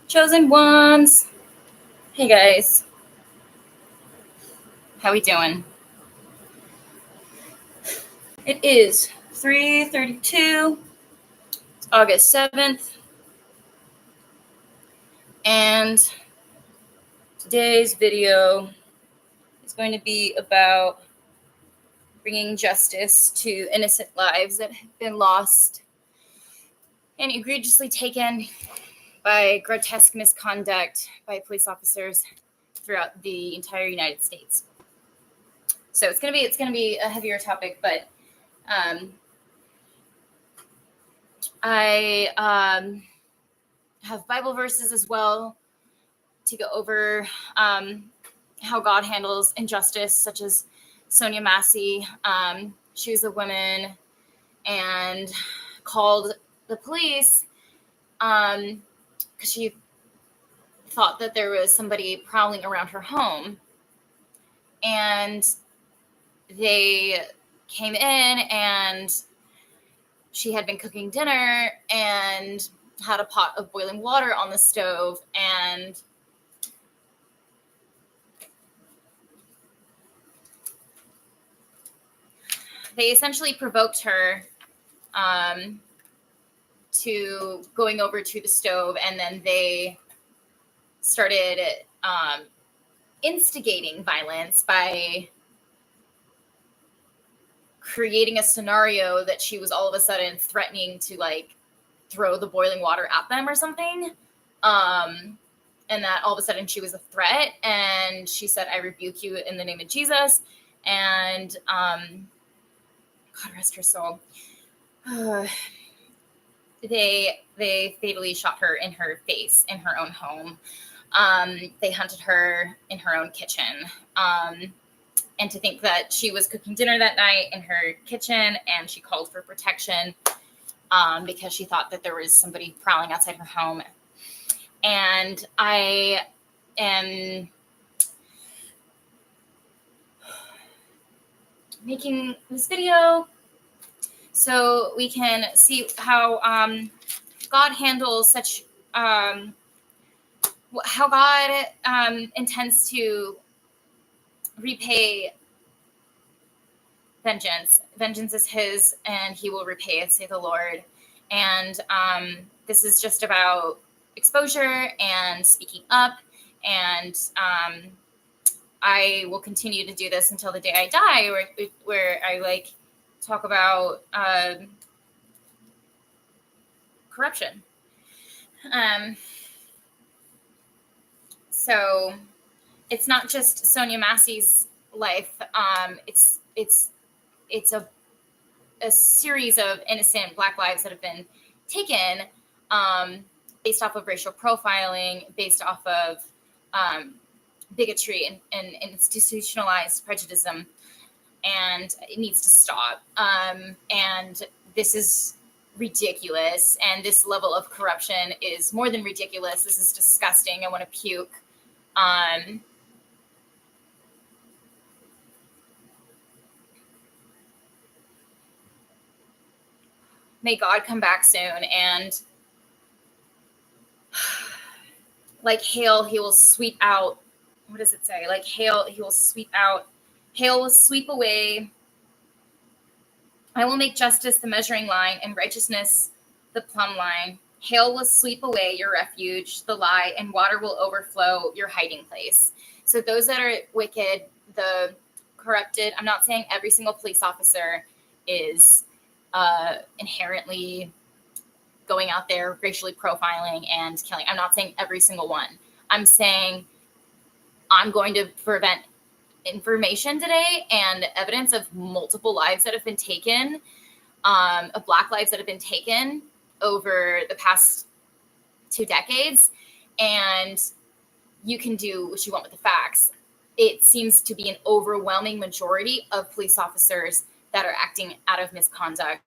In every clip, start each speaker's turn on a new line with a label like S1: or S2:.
S1: Chosen ones. Hey guys. How we doing? It is 3:32. It's August 7th. And today's video is going to be about bringing justice to innocent lives that have been lost and egregiously taken by grotesque misconduct by police officers throughout the entire United States. So it's gonna be a heavier topic, but I have Bible verses as well to go over how God handles injustice, such as Sonya Massey. She was a woman and called the police because she thought that there was somebody prowling around her home. And they came in and she had been cooking dinner and had a pot of boiling water on the stove, and they essentially provoked her to going over to the stove, and then they started instigating violence by creating a scenario that she was all of a sudden threatening to throw the boiling water at them or something. And that all of a sudden she was a threat, and she said, "I rebuke you in the name of Jesus." And God rest her soul. They fatally shot her in her face in her own home. They hunted her in her own kitchen. And to think that she was cooking dinner that night in her kitchen and she called for protection because she thought that there was somebody prowling outside her home. And I am making this video so we can see how God handles such, how God intends to repay vengeance. Vengeance is his, and he will repay, say the Lord. And this is just about exposure and speaking up. And I will continue to do this until the day I die, where I talk about corruption. So it's not just Sonya Massey's life. It's a series of innocent Black lives that have been taken based off of racial profiling, based off of bigotry and institutionalized prejudice, and it needs to stop. And this is ridiculous, and this level of corruption is more than ridiculous. This is disgusting. I want to puke. May God come back soon, and like hail, he will sweep out. What does it say? Like hail, he will sweep out. Hail will sweep away. I will make justice the measuring line and righteousness the plumb line. Hail will sweep away your refuge, the lie, and water will overflow your hiding place. So those that are wicked, the corrupted, I'm not saying every single police officer is inherently going out there racially profiling and killing. I'm not saying every single one. I'm saying I'm going to prevent information today and evidence of multiple lives that have been taken, of Black lives that have been taken over the past 2 decades. And you can do what you want with the facts. It seems to be an overwhelming majority of police officers that are acting out of misconduct,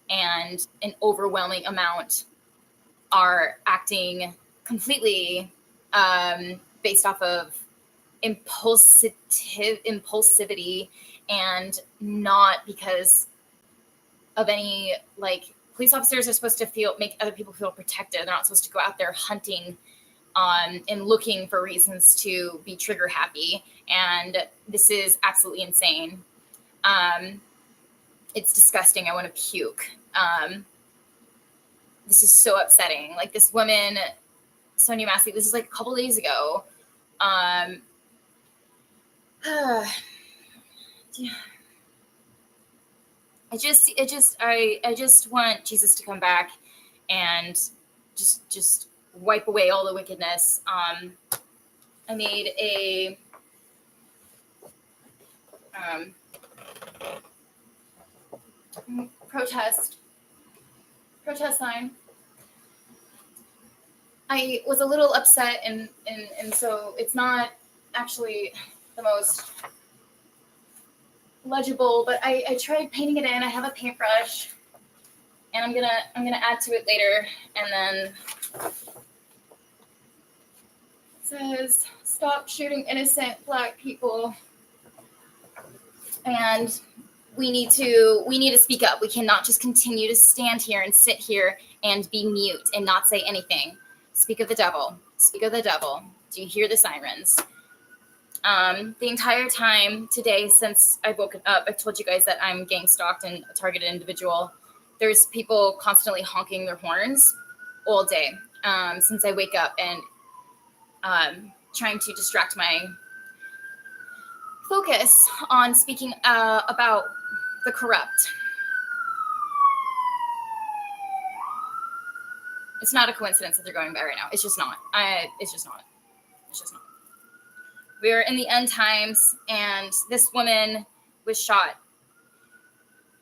S1: and an overwhelming amount are acting completely based off of impulsivity, and not because of any police officers are supposed to make other people feel protected. They're not supposed to go out there hunting and looking for reasons to be trigger happy. And this is absolutely insane. It's disgusting. I want to puke. This is so upsetting. Like this woman, Sonya Massey, this is like a couple days ago. Yeah. I just want Jesus to come back and just wipe away all the wickedness. I made a protest sign. I was a little upset and so it's not actually the most legible, but I tried painting it in. I have a paintbrush and I'm gonna add to it later. And then it says, "Stop shooting innocent Black people." And we need to speak up. We cannot just continue to stand here and sit here and be mute and not say anything. Speak of the devil. Speak of the devil. Do you hear the sirens? The entire time today since I've woken up, I've told you guys that I'm gang stalked and a targeted individual. There's people constantly honking their horns all day since I wake up and trying to distract my focus on speaking about the corrupt. It's not a coincidence that they're going by right now. It's just not. It's just not. We're in the end times, and this woman was shot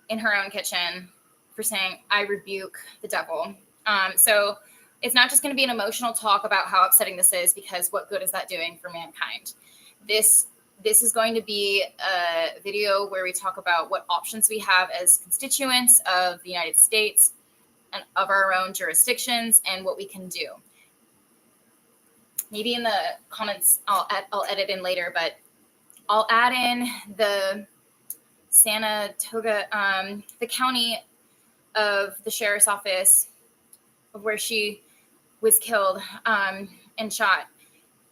S1: in her own kitchen for saying, "I rebuke the devil." So it's not just going to be an emotional talk about how upsetting this is, because what good is that doing for mankind? This is going to be a video where we talk about what options we have as constituents of the United States and of our own jurisdictions and what we can do. Maybe in the comments, I'll edit in later, but I'll add in the Saratoga, the county of the sheriff's office of where she was killed and shot,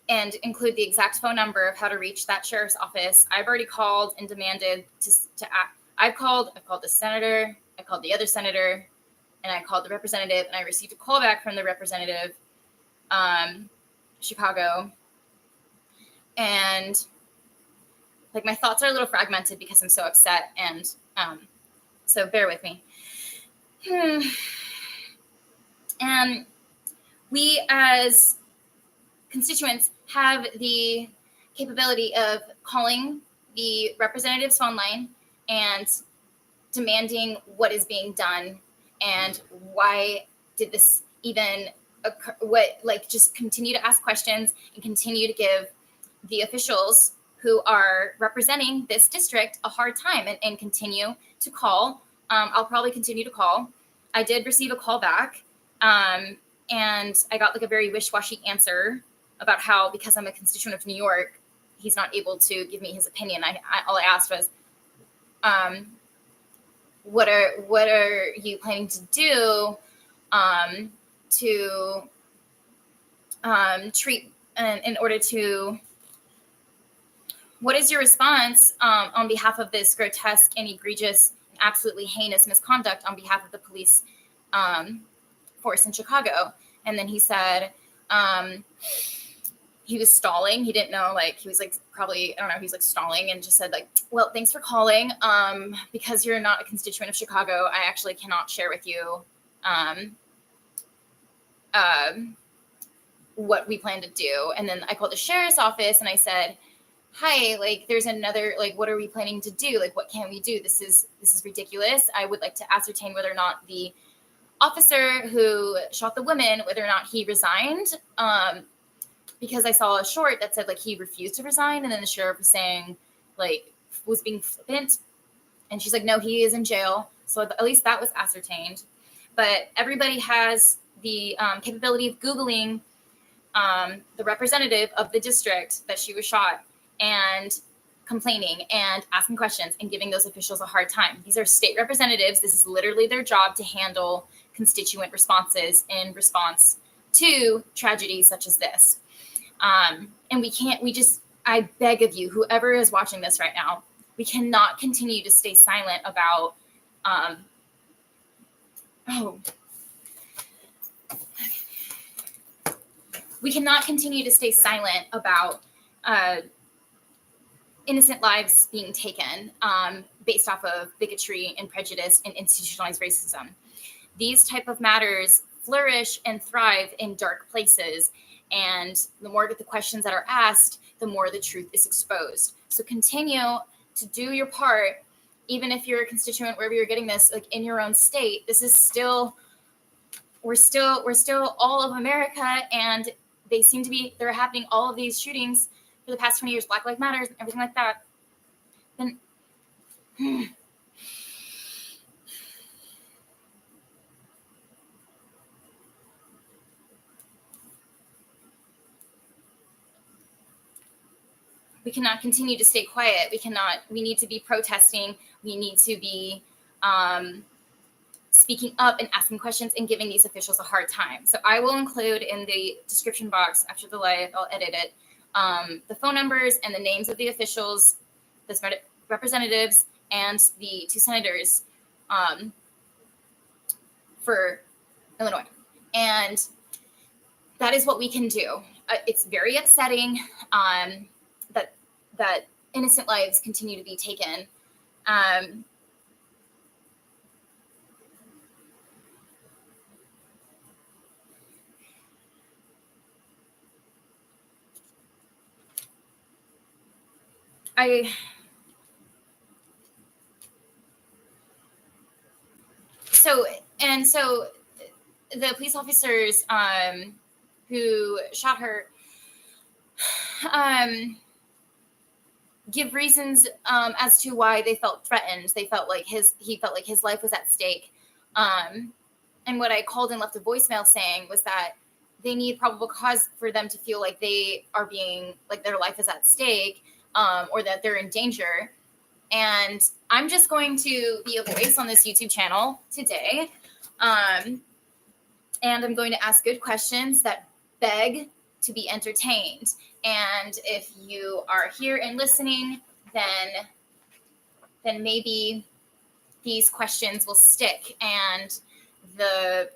S1: and include the exact phone number of how to reach that sheriff's office. I've already called and demanded to act. I've called the senator, I called the other senator, and I called the representative, and I received a call back from the representative, Chicago. And like my thoughts are a little fragmented because I'm so upset, and so bear with me. And we as constituents have the capability of calling the representative's phone line and demanding what is being done and why did this even occur, just continue to ask questions and continue to give the officials who are representing this district a hard time and continue to call. I'll probably continue to call. I did receive a call back and I got like a very wish-washy answer about how, because I'm a constituent of New York, he's not able to give me his opinion. All I asked was, what are you planning to do to treat in order to, what is your response on behalf of this grotesque and egregious and absolutely heinous misconduct on behalf of the police force in Chicago? And then he said, he was stalling. He didn't know, like, he was like, probably, I don't know, he's like stalling and just said like, "Well, thanks for calling. Because you're not a constituent of Chicago, I actually cannot share with you what we plan to do." And then I called the sheriff's office and I said, "Hi, like, there's another, like, what are we planning to do? Like, what can we do? This is ridiculous. I would like to ascertain whether or not the officer who shot the woman, whether or not he resigned, because I saw a short that said like he refused to resign, and then the sheriff was saying like was being flippant, and she's like, no, he is in jail. So at least that was ascertained. But everybody has the capability of Googling the representative of the district that she was shot and complaining and asking questions and giving those officials a hard time. These are state representatives. This is literally their job to handle constituent responses in response to tragedies such as this. And I beg of you, whoever is watching this right now, we cannot continue to stay silent about, we cannot continue to stay silent about innocent lives being taken based off of bigotry and prejudice and institutionalized racism. These type of matters flourish and thrive in dark places. And the more the questions that are asked, the more the truth is exposed. So continue to do your part, even if you're a constituent, wherever you're getting this, like in your own state. This is still, we're still all of America, and they're happening, all of these shootings for the past 20 years, Black Lives Matter, and everything like that. Then we cannot continue to stay quiet. We need to be protesting. We need to be speaking up and asking questions and giving these officials a hard time. So I will include in the description box after the live, I'll edit it, the phone numbers and the names of the officials, the representatives, and the 2 senators for Illinois. And that is what we can do. It's very upsetting that innocent lives continue to be taken. So the police officers who shot her give reasons as to why they felt threatened. He felt like his life was at stake. And what I called and left a voicemail saying was that they need probable cause for them to feel like they are being, like their life is at stake, or that they're in danger. And I'm just going to be a voice on this YouTube channel today. And I'm going to ask good questions that beg to be entertained. And if you are here and listening, then maybe these questions will stick and the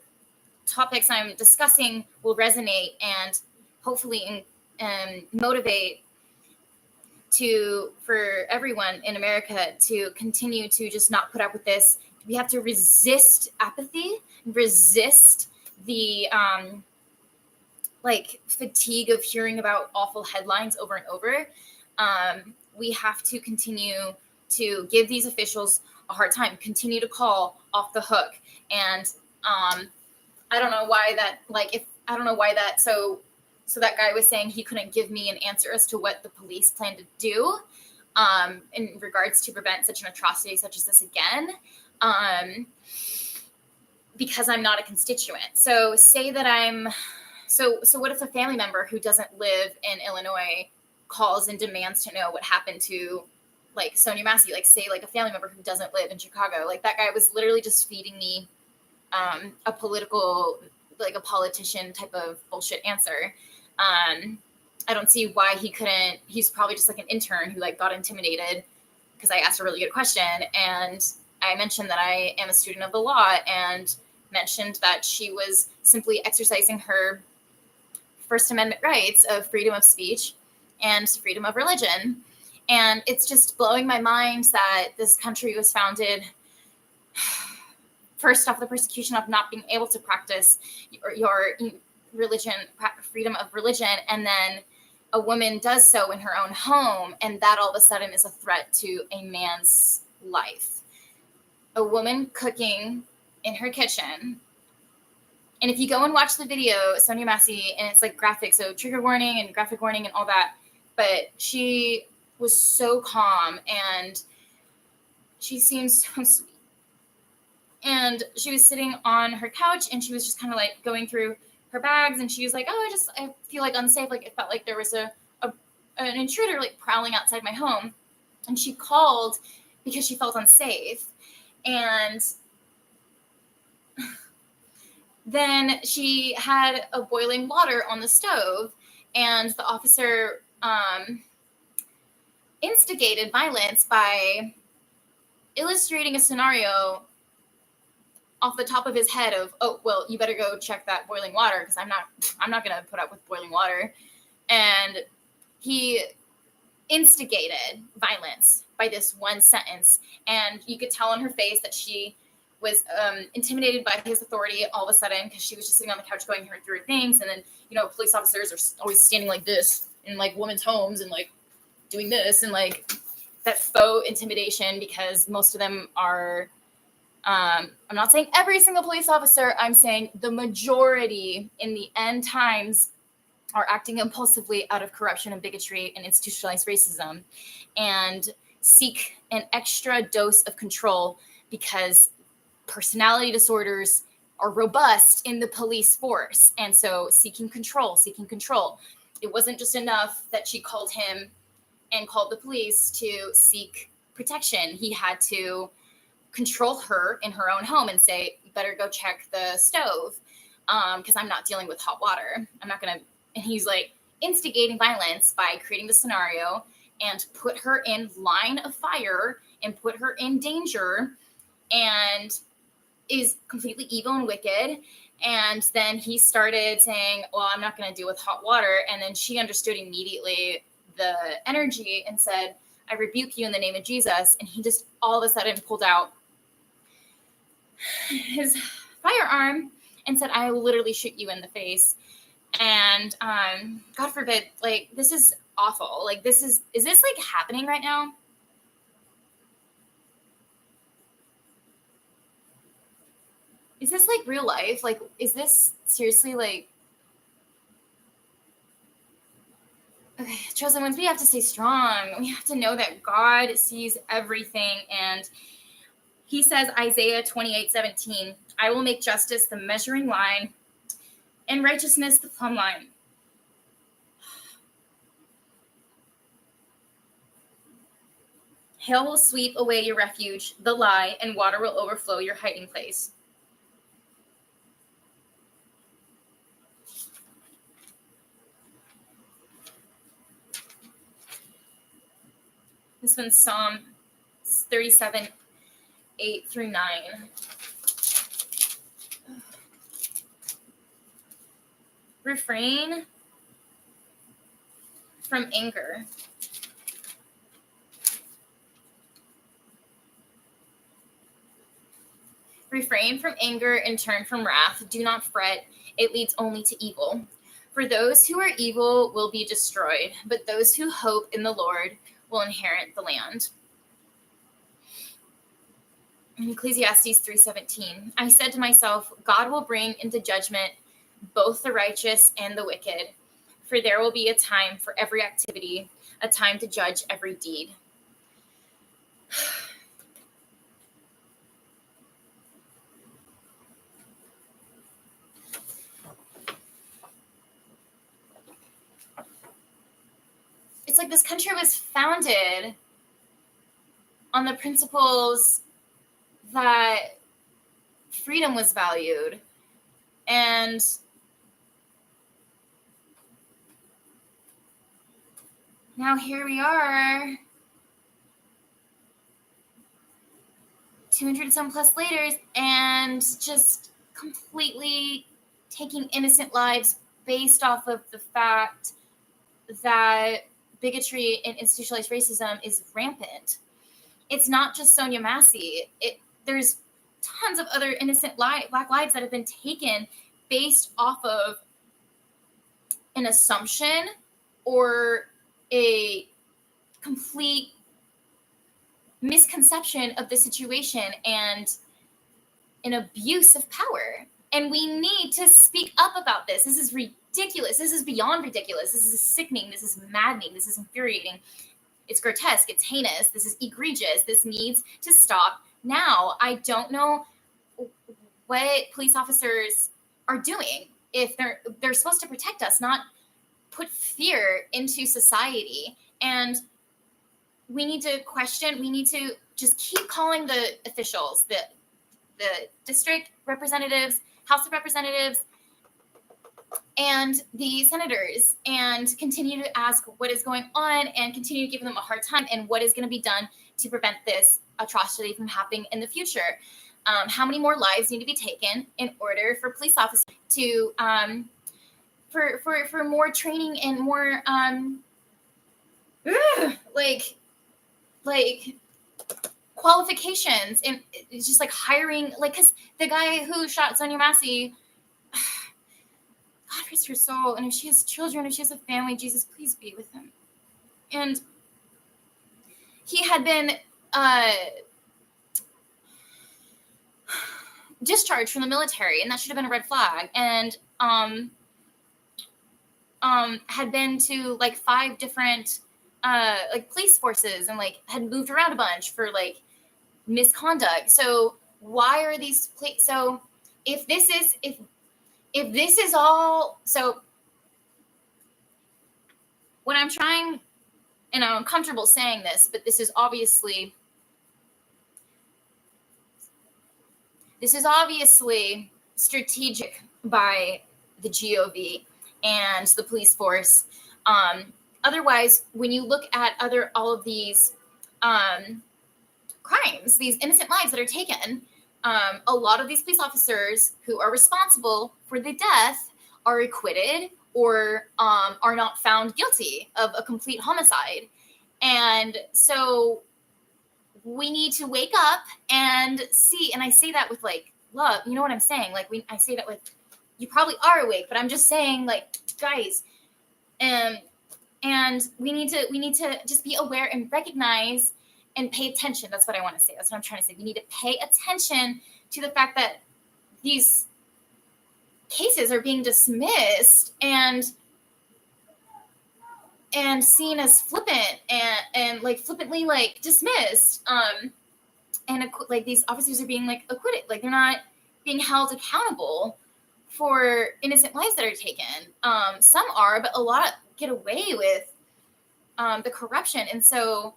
S1: topics I'm discussing will resonate and hopefully motivate for everyone in America to continue to just not put up with this. We have to resist apathy, resist the fatigue of hearing about awful headlines over and over. We have to continue to give these officials a hard time, continue to call off the hook. And I don't know why that, so that guy was saying he couldn't give me an answer as to what the police plan to do in regards to prevent such an atrocity such as this again, because I'm not a constituent. So say that so what if a family member who doesn't live in Illinois calls and demands to know what happened to like Sonya Massey, like say like a family member who doesn't live in Chicago? Like that guy was literally just feeding me a politician type of bullshit answer. I don't see why he couldn't. He's probably just like an intern who like got intimidated because I asked a really good question, and I mentioned that I am a student of the law and mentioned that she was simply exercising her First Amendment rights of freedom of speech and freedom of religion. And it's just blowing my mind that this country was founded first off the persecution of not being able to practice your religion, freedom of religion, and then a woman does so in her own home, and that all of a sudden is a threat to a man's life. A woman cooking in her kitchen. And if you go and watch the video, Sonya Massey, and it's like graphic, so trigger warning and graphic warning and all that, but she was so calm and she seemed so sweet. And she was sitting on her couch and she was just kind of like going through her bags, and she was like, oh, I feel like unsafe. Like it felt like there was an intruder like prowling outside my home. And she called because she felt unsafe. And then she had a boiling water on the stove, and the officer instigated violence by illustrating a scenario off the top of his head of, oh, well, you better go check that boiling water because I'm not going to put up with boiling water. And he instigated violence by this one sentence. And you could tell on her face that she was intimidated by his authority all of a sudden, because she was just sitting on the couch going through her things. And then, you know, police officers are always standing like this in like women's homes and like doing this, and like that faux intimidation, because most of them are, I'm not saying every single police officer, I'm saying the majority in the end times are acting impulsively out of corruption and bigotry and institutionalized racism, and seek an extra dose of control because personality disorders are robust in the police force. And so seeking control. It wasn't just enough that she called him and called the police to seek protection. He had to control her in her own home and say, you better go check the stove because I'm not dealing with hot water. I'm not going to. And he's like instigating violence by creating the scenario and put her in line of fire and put her in danger, and is completely evil and wicked. And then he started saying, well, I'm not going to deal with hot water. And then she understood immediately the energy and said, I rebuke you in the name of Jesus. And he just all of a sudden pulled out his firearm and said, I will literally shoot you in the face. And God forbid, like, this is awful. Like, is this like happening right now? Is this like real life? Like, is this seriously like, okay, chosen ones, we have to stay strong. We have to know that God sees everything. And he says, Isaiah 28:17, I will make justice the measuring line and righteousness the plumb line. Hail will sweep away your refuge, the lie, and water will overflow your hiding place. This one's Psalm 37, 8 through 9. Refrain from anger. Refrain from anger and turn from wrath. Do not fret. It leads only to evil. For those who are evil will be destroyed, but those who hope in the Lord will inherit the land. In Ecclesiastes 3:17, I said to myself, God will bring into judgment both the righteous and the wicked, for there will be a time for every activity, a time to judge every deed. It's like this country was founded on the principles that freedom was valued. And now here we are, 200 some plus later, and just completely taking innocent lives based off of the fact that bigotry and institutionalized racism is rampant. It's not just Sonya Massey. There's tons of other innocent Black lives that have been taken based off of an assumption or a complete misconception of the situation and an abuse of power. And we need to speak up about this. This is ridiculous. This is beyond ridiculous. This is sickening. This is maddening. This is infuriating. It's grotesque. It's heinous. This is egregious. This needs to stop now. I don't know what police officers are doing. If they're supposed to protect us, not put fear into society. And we need to question, we need to just keep calling the officials, the district representatives, House of Representatives, and the senators, and continue to ask what is going on and continue to give them a hard time and what is going to be done to prevent this atrocity from happening in the future. How many more lives need to be taken in order for police officers to for more training and more like qualifications, and it's just like hiring, like, because the guy who shot Sonya Massey, God rest her soul, and if she has children, if she has a family, Jesus, please be with him. And he had been discharged from the military, and that should have been a red flag, and had been to like 5 different like police forces, and like had moved around a bunch for like misconduct. So why are these so if this is all, so what I'm trying, and I'm uncomfortable saying this, but this is obviously strategic by the GOV and the police force. Otherwise, when you look at all of these crimes, these innocent lives that are taken, a lot of these police officers who are responsible for the death are acquitted or are not found guilty of a complete homicide. And so we need to wake up and see, and I say that with like love, you know what I'm saying? Like I say that with, you probably are awake, but I'm just saying, like, guys, and we need to just be aware and recognize and pay attention. That's what I want to say. That's what I'm trying to say. We need to pay attention to the fact that these cases are being dismissed and seen as flippant and like flippantly like dismissed. And like these officers are being like acquitted. Like they're not being held accountable for innocent lives that are taken. Some are, but a lot get away with the corruption. And so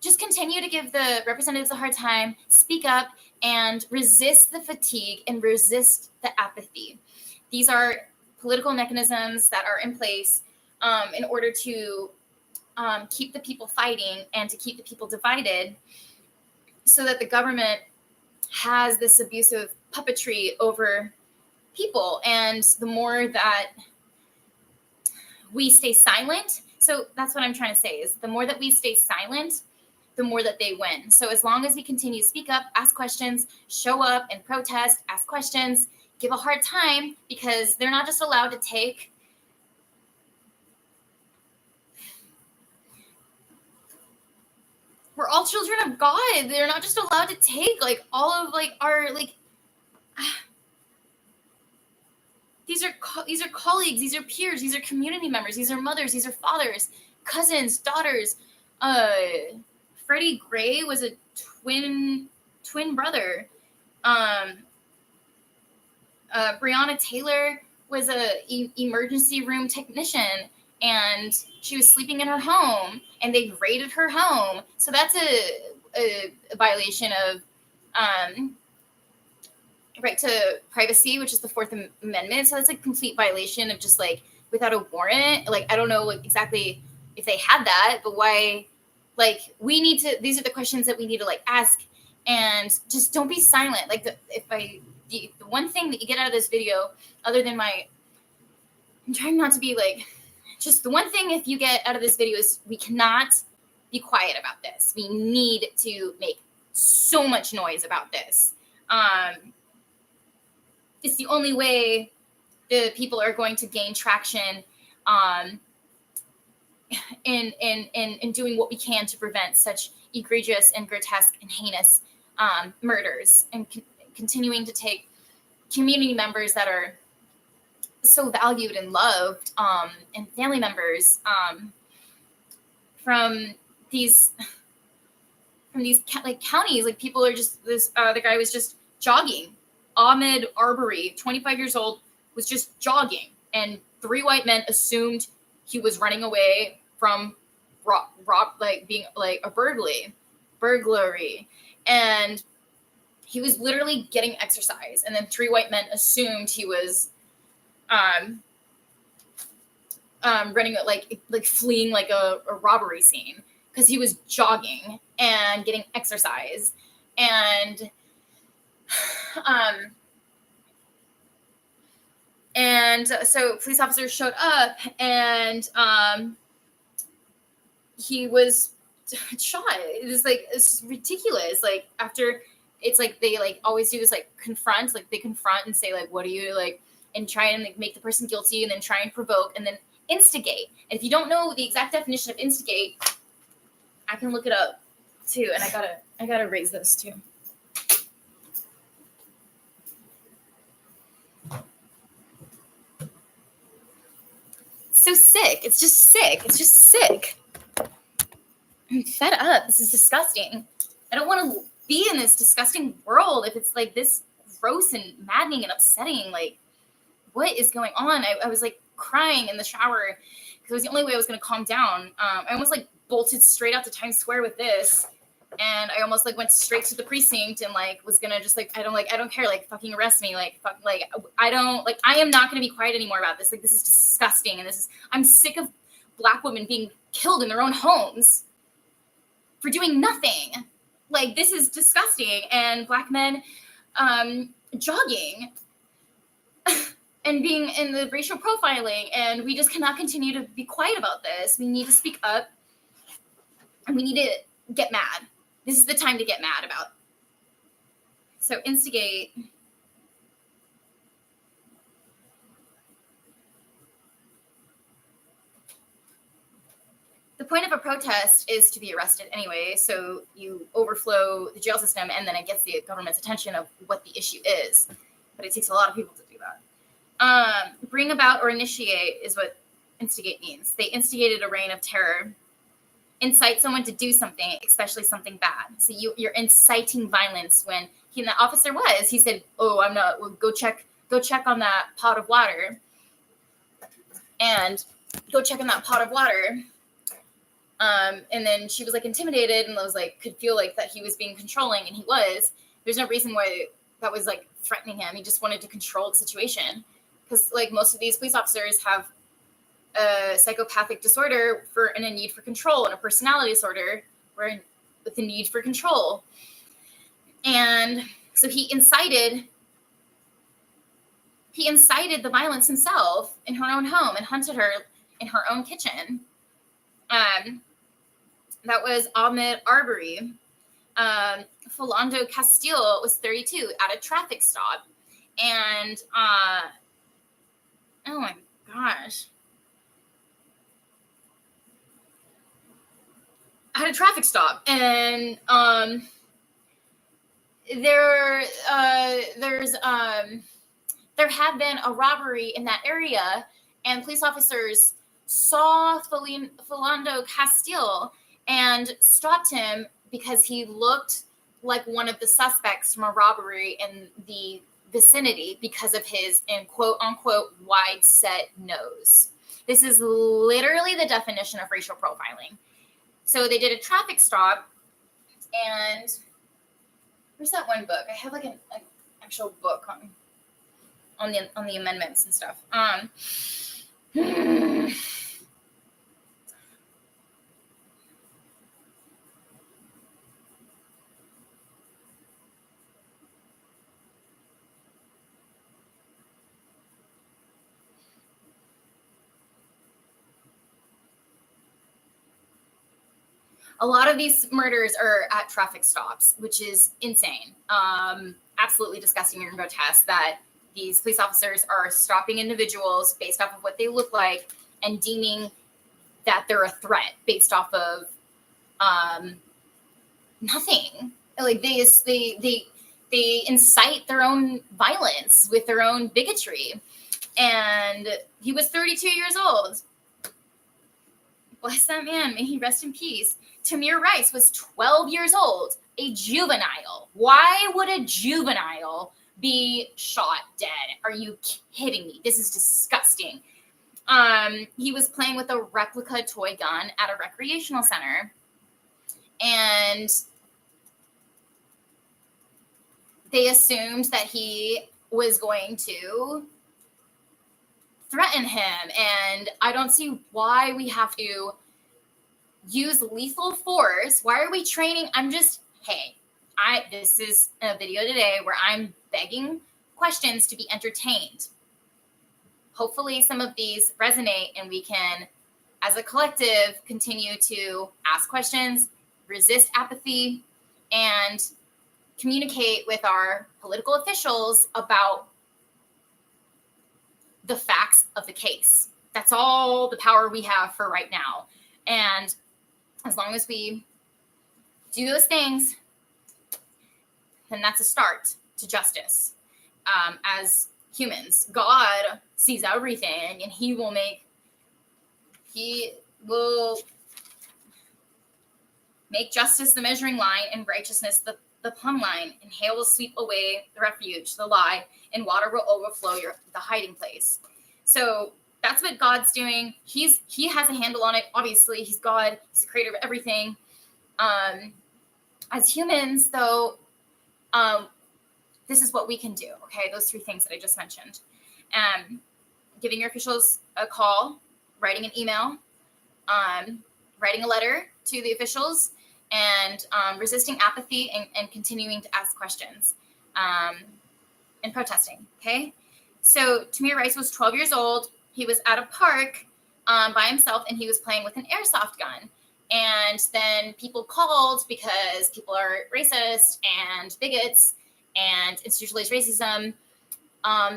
S1: just continue to give the representatives a hard time, speak up, and resist the fatigue and resist the apathy. These are political mechanisms that are in place in order to keep the people fighting and to keep the people divided, so that the government has this abusive puppetry over people. And the more that we stay silent, so that's what I'm trying to say, is the more that we stay silent, the more that they win. So as long as we continue to speak up, ask questions, show up and protest, ask questions, give a hard time, because they're not just allowed to take we're all children of God. They're not just allowed to take like all of like our like these are colleagues, these are peers, these are community members, these are mothers, these are fathers, cousins, daughters. Freddie Gray was a twin brother. Breonna Taylor was a emergency room technician, and she was sleeping in her home, and they raided her home. So that's a violation of right to privacy, which is the 4th Amendment. So that's a complete violation of just like without a warrant. Like I don't know exactly if they had that, but why? Like we need to. These are the questions that we need to like ask, and just don't be silent. Like the one thing that you get out of this video, other than I'm trying not to be like, just the one thing if you get out of this video is we cannot be quiet about this. We need to make so much noise about this. It's the only way the people are going to gain traction in doing what we can to prevent such egregious and grotesque and heinous murders, and continuing to take community members that are so valued and loved, and family members from these like counties. Like people are just this. The guy was just jogging. Ahmaud Arbery, 25 years old, was just jogging, and 3 white men assumed he was running away from being like a burglary. And he was literally getting exercise. And then 3 white men assumed he was running, like fleeing like a robbery scene, because he was jogging and getting exercise. And so police officers showed up, and he was shot. It's ridiculous. Like, after, it's like they like always do this, like confront, like they confront and say like, what do you like, and try and like make the person guilty, and then try and provoke, and then instigate. And if you don't know the exact definition of instigate, I can look it up too. And I gotta raise this too. So sick. It's just sick. It's just sick. I'm fed up. This is disgusting. I don't want to be in this disgusting world if it's like this gross and maddening and upsetting. Like, what is going on? I was like crying in the shower because it was the only way I was going to calm down. I almost like bolted straight out to Times Square with this. And I almost like went straight to the precinct and like was gonna just like I don't care, like fucking arrest me, like fuck, like I am not gonna be quiet anymore about this. Like, this is disgusting, and I'm sick of Black women being killed in their own homes for doing nothing. Like, this is disgusting, and Black men jogging and being in the racial profiling, and we just cannot continue to be quiet about this. We need to speak up, and we need to get mad. This is the time to get mad about. So instigate. The point of a protest is to be arrested anyway, so you overflow the jail system, and then it gets the government's attention of what the issue is. But it takes a lot of people to do that. Bring about or initiate is what instigate means. They instigated a reign of terror. Incite someone to do something, especially something bad. So you're inciting violence. When the officer he said, "Oh, I'm not. Well, go check on that pot of water," and go check on that pot of water. And then she was like intimidated and was like could feel like that he was being controlling, and he was. There's no reason why that was like threatening him. He just wanted to control the situation, because like most of these police officers have a psychopathic disorder and a need for control, and a personality disorder with a need for control. And so he incited the violence himself in her own home and hunted her in her own kitchen. That was Ahmed Arbery. Philando Castile was 32 at a traffic stop. And oh my gosh. At a traffic stop, and there had been a robbery in that area, and police officers saw Philando Castile and stopped him because he looked like one of the suspects from a robbery in the vicinity because of his, in quote unquote, wide set nose. This is literally the definition of racial profiling. So they did a traffic stop, and where's that one book? I have like an actual book on the amendments and stuff. A lot of these murders are at traffic stops, which is insane. Absolutely disgusting and grotesque that these police officers are stopping individuals based off of what they look like and deeming that they're a threat based off of nothing. Like they incite their own violence with their own bigotry. And he was 32 years old. Bless that man. May he rest in peace. Tamir Rice was 12 years old, a juvenile. Why would a juvenile be shot dead? Are you kidding me? This is disgusting. He was playing with a replica toy gun at a recreational center, and they assumed that he was going to threaten him. And I don't see why we have to use lethal force. Why are we training? This is a video today where I'm begging questions to be entertained. Hopefully some of these resonate and we can, as a collective, continue to ask questions, resist apathy, and communicate with our political officials about the facts of the case. That's all the power we have for right now. And as long as we do those things, then that's a start to justice. As humans, God sees everything, and he will make justice the measuring line and righteousness the plumb line, and hail will sweep away the refuge, the lie, and water will overflow the hiding place. So that's what God's doing. He has a handle on it. Obviously, he's God. He's the creator of everything. As humans, though, this is what we can do. Okay, those three things that I just mentioned: giving your officials a call, writing an email, writing a letter to the officials, and resisting apathy and continuing to ask questions and protesting. Okay, so Tamir Rice was 12 years old. He was at a park by himself, and he was playing with an airsoft gun. And then people called because people are racist and bigots, and institutionalized racism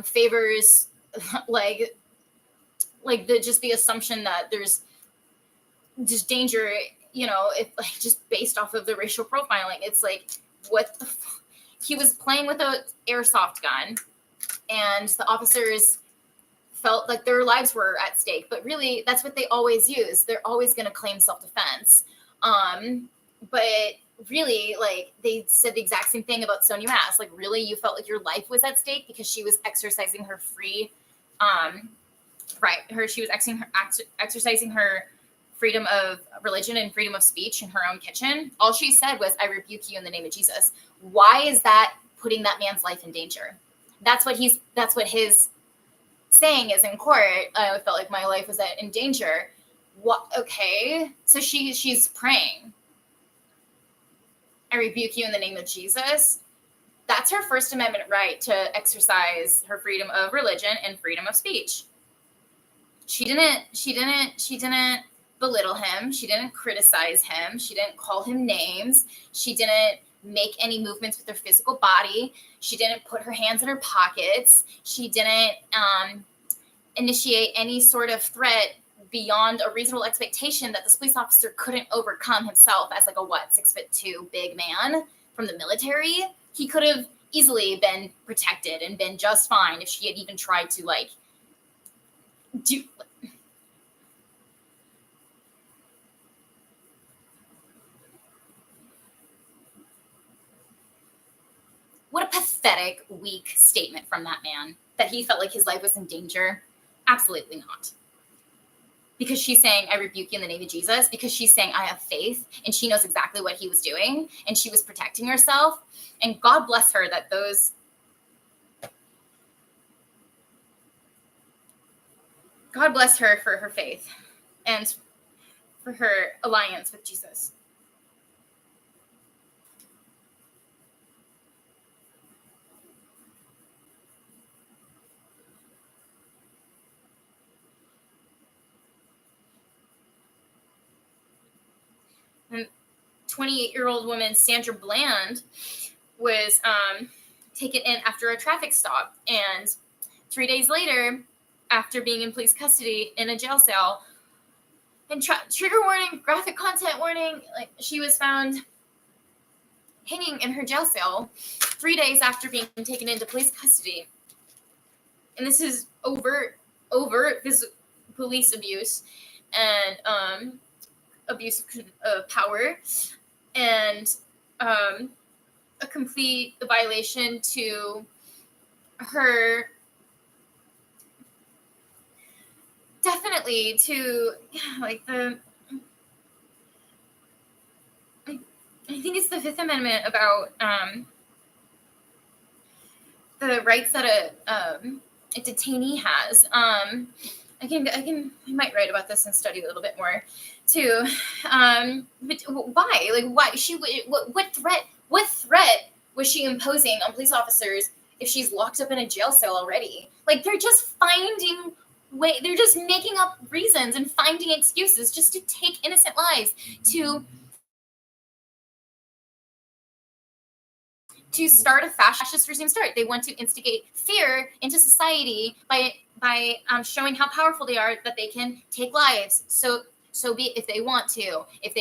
S1: favors like the assumption that there's just danger, if just based off of the racial profiling. It's like, what the he was playing with an airsoft gun, and the officers felt like their lives were at stake, but really that's what they always use. They're always going to claim self-defense. But really, they said the exact same thing about Sonya Massey. Really, you felt like your life was at stake because she was exercising her free, she was exercising her freedom of religion and freedom of speech in her own kitchen. All she said was, "I rebuke you in the name of Jesus." Why is that putting that man's life in danger? That's what his saying is in court. I felt like my life was in danger. What? Okay, so she's praying, "I rebuke you in the name of Jesus." That's her First Amendment right to exercise her freedom of religion and freedom of speech. She didn't belittle him. She didn't criticize him. She didn't call him names. She didn't make any movements with her physical body. She didn't put her hands in her pockets. She didn't initiate any sort of threat beyond a reasonable expectation that this police officer couldn't overcome himself as a 6'2" big man from the military. He could have easily been protected and been just fine if she had even tried to do. What a pathetic, weak statement from that man, that he felt like his life was in danger. Absolutely not. Because she's saying, "I rebuke you in the name of Jesus," because she's saying, "I have faith," and she knows exactly what he was doing, and she was protecting herself. And God bless her that God bless her for her faith and for her alliance with Jesus. And 28-year-old woman Sandra Bland was taken in after a traffic stop, and 3 days later, after being in police custody in a jail cell, and trigger warning, graphic content warning, she was found hanging in her jail cell 3 days after being taken into police custody. And this is overt police abuse and abuse of power, and a complete violation to her definitely to like I think it's the Fifth Amendment about the rights that a detainee has. I might write about this and study a little bit more too. But why? Like, why what threat was she imposing on police officers if she's locked up in a jail cell already? Like, they're just finding they're just making up reasons and finding excuses just to take innocent lives, to start a fascist regime. They want to instigate fear into society by showing how powerful they are, that they can take lives. So be it, if they want to, but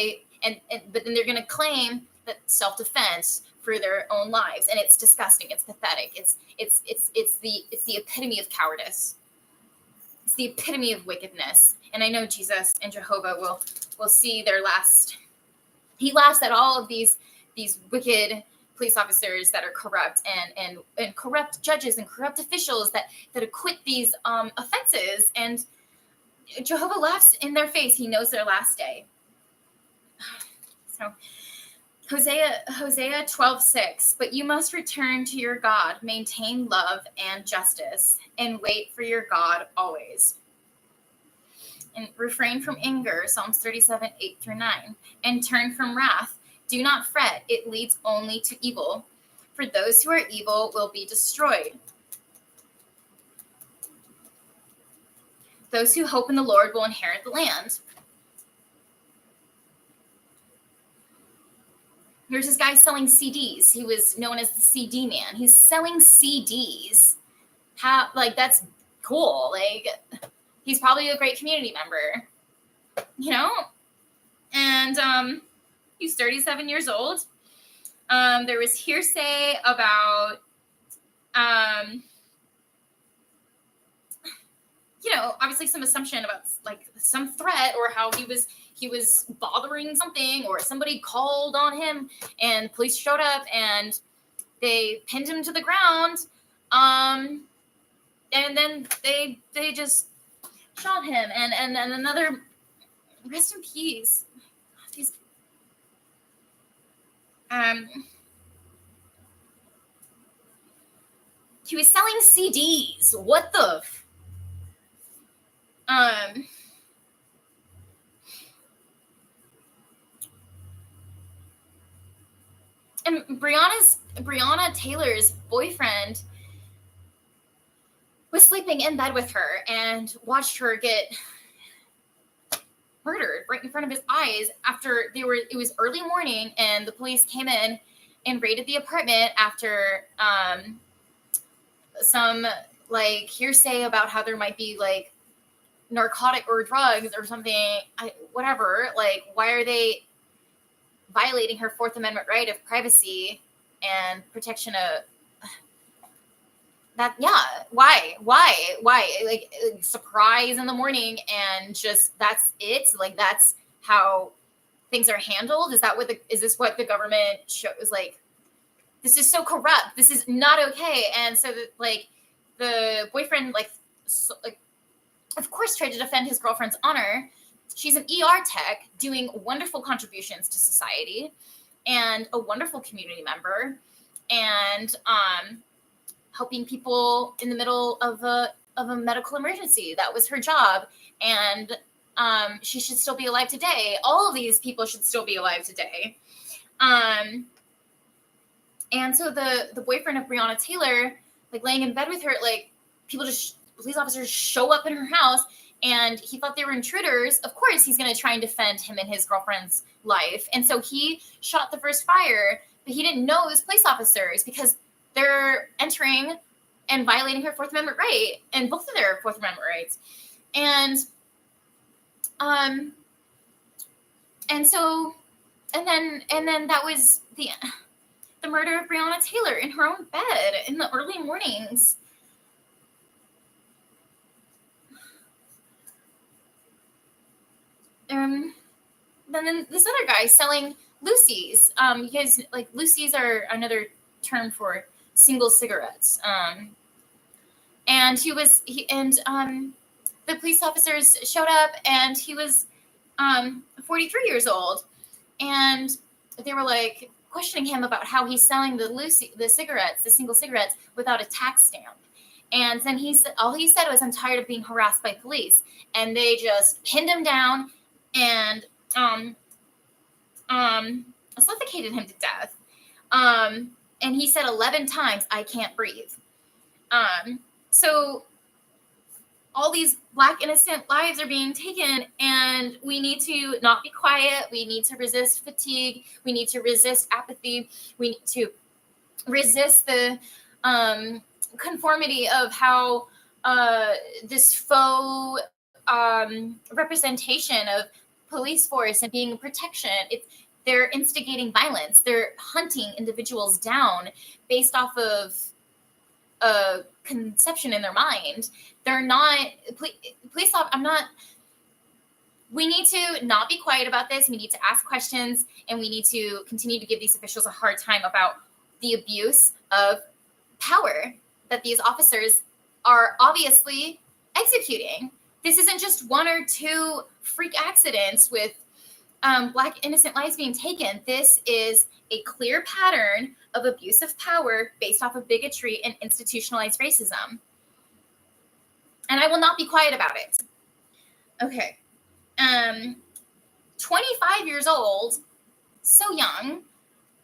S1: then they're going to claim that self-defense for their own lives, and it's disgusting. It's pathetic. It's the epitome of cowardice. It's the epitome of wickedness. And I know Jesus and Jehovah will see their last. He laughs at all of these wicked police officers that are corrupt, and corrupt judges and corrupt officials that acquit these offenses. And Jehovah laughs in their face. He knows their last day. So Hosea 12:6, but you must return to your God, maintain love and justice, and wait for your God always. And refrain from anger, Psalms 37:8-9, and turn from wrath. Do not fret, it leads only to evil. For those who are evil will be destroyed. Those who hope in the Lord will inherit the land. There's this guy selling CDs. He was known as the CD man. He's selling CDs. That's cool. Like, he's probably a great community member, And he's 37 years old. There was hearsay about, obviously some assumption about like some threat, or how he was bothering something, or somebody called on him and police showed up and they pinned him to the ground. And then they just shot him, and another, rest in peace. These, he was selling CDs. What the and Breonna Taylor's boyfriend was sleeping in bed with her and watched her get murdered right in front of his eyes after it was early morning, and the police came in and raided the apartment after some like hearsay about how there might be like narcotic or drugs or something, whatever. Like, why are they violating her Fourth Amendment right of privacy and protection of that? Yeah. Why? Like, surprise in the morning, and just, that's it. Like, that's how things are handled. Is this what the government shows? Like, this is so corrupt. This is not okay. And so like the boyfriend, of course, tried to defend his girlfriend's honor. She's an ER tech doing wonderful contributions to society and a wonderful community member, and helping people in the middle of a medical emergency. That was her job. And she should still be alive today. All of these people should still be alive today. And so the boyfriend of Breonna Taylor, like, laying in bed with her, like, police officers show up in her house, and he thought they were intruders. Of course, he's going to try and defend him and his girlfriend's life. And so he shot the first fire, but he didn't know it was police officers, because they're entering and violating her Fourth Amendment right, and both of their Fourth Amendment rights. And then that was the murder of Breonna Taylor in her own bed in the early mornings. Then this other guy selling Lucy's. You guys, like, Lucy's are another term for the the police officers showed up, and he was 43 years old, and they were like questioning him about how he's selling the cigarettes, the single cigarettes, without a tax stamp. And then all he said was, "I'm tired of being harassed by police," and they just pinned him down and suffocated him to death. And he said 11 times, "I can't breathe." So all these Black innocent lives are being taken, and we need to not be quiet. We need to resist fatigue. We need to resist apathy. We need to resist the conformity of how this faux representation of police force and being a protection. They're instigating violence. They're hunting individuals down based off of a conception in their mind. They're not police. We need to not be quiet about this. We need to ask questions, and we need to continue to give these officials a hard time about the abuse of power that these officers are obviously executing. This isn't just one or two freak accidents with Black innocent lives being taken. This is a clear pattern of abuse of power based off of bigotry and institutionalized racism. And I will not be quiet about it. Okay. 25 years old, so young.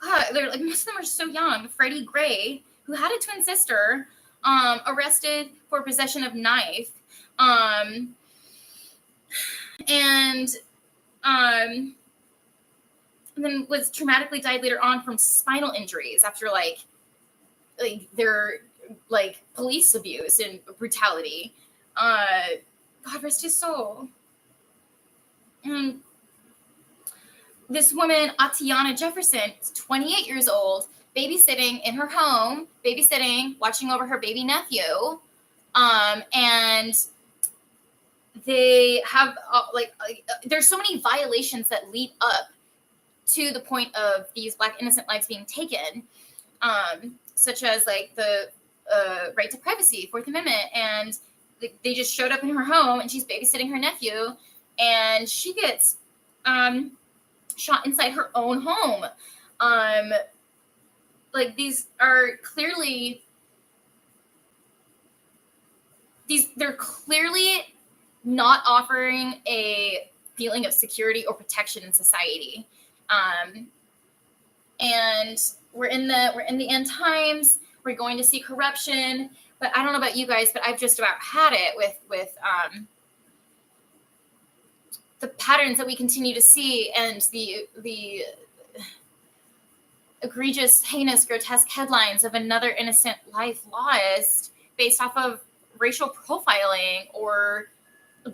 S1: God, they're like, most of them are so young. Freddie Gray, who had a twin sister, arrested for possession of knife. And then was traumatically died later on from spinal injuries after like their police abuse and brutality. God rest his soul. And this woman, ATATIANA Jefferson, is 28 years old, babysitting in her home, watching over her baby nephew. And they have there's so many violations that lead up to the point of these Black innocent lives being taken, such as like the right to privacy, Fourth Amendment. And they just showed up in her home, and she's babysitting her nephew, and she gets shot inside her own home. These are clearly they're clearly not offering a feeling of security or protection in society. And we're in the end times. We're going to see corruption, but I don't know about you guys, but I've just about had it with the patterns that we continue to see, and the egregious, heinous, grotesque headlines of another innocent life lost based off of racial profiling or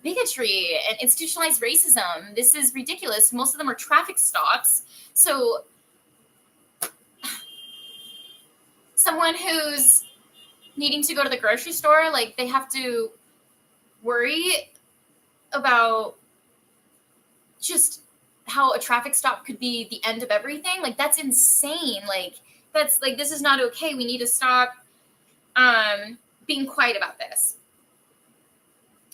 S1: bigotry and institutionalized racism. This is ridiculous. Most of them are traffic stops. So someone who's needing to go to the grocery store, like, they have to worry about just how a traffic stop could be the end of everything. Like, that's insane. Like, this is not okay. We need to stop being quiet about this.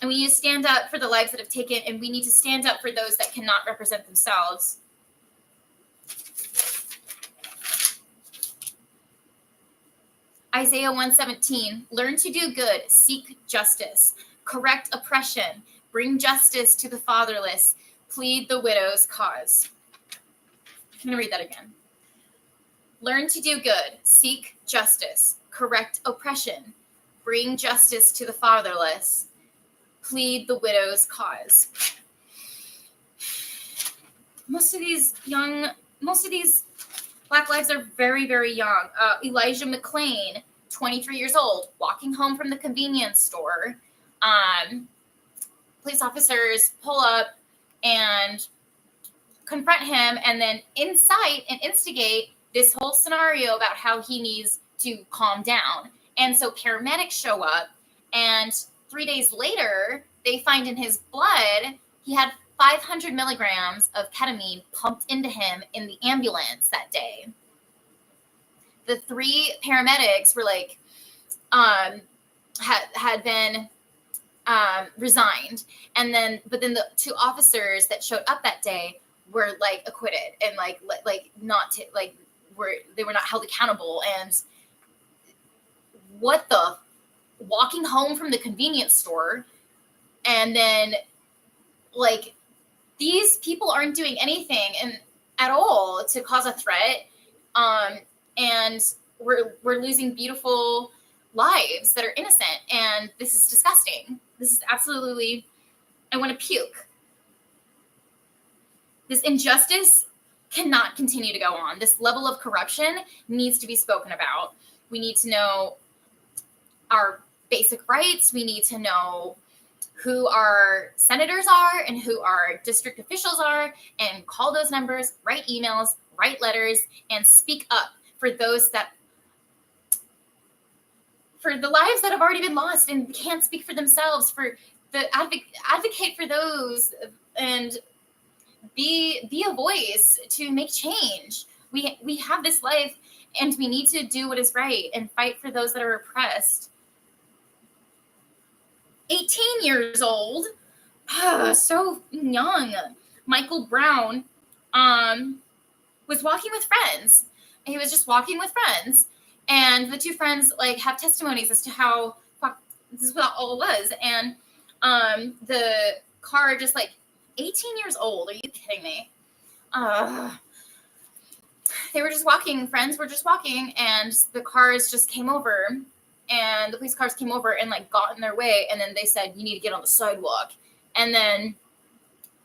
S1: And we need to stand up for the lives that have taken, and we need to stand up for those that cannot represent themselves. Isaiah 1:17, learn to do good, seek justice, correct oppression, bring justice to the fatherless, plead the widow's cause. I'm going to read that again. Learn to do good, seek justice, correct oppression, bring justice to the fatherless, plead the widow's cause. Most of these Black lives are very, very young. Elijah McClain, 23 years old, walking home from the convenience store. Police officers pull up and confront him, and then incite and instigate this whole scenario about how he needs to calm down. And so paramedics show up, and 3 days later, they find in his blood, he had 500 milligrams of ketamine pumped into him in the ambulance that day. The 3 paramedics were like, had been resigned. And then, but then the 2 officers that showed up that day were like acquitted and like not they were not held accountable. And what the, walking home from the convenience store, and then like these people aren't doing anything and at all to cause a threat, and we're losing beautiful lives that are innocent, and this is disgusting. This is absolutely, I want to puke. This injustice cannot continue to go on. This level of corruption needs to be spoken about. We need to know our basic rights. We need to know who our senators are and who our district officials are, and call those numbers, write emails, write letters, and speak up for those that, for the lives that have already been lost and can't speak for themselves, for the advocate for those, and be a voice to make change. We have this life, and we need to do what is right and fight for those that are oppressed. 18 years old, so young. Michael Brown was walking with friends. He was just walking with friends, and the 2 friends like have testimonies as to how this is what all it was. And the car just like, 18 years old, are you kidding me? They were just walking, friends were just walking, and the cars just came over, and the police cars came over and like got in their way, and then they said, you need to get on the sidewalk, and then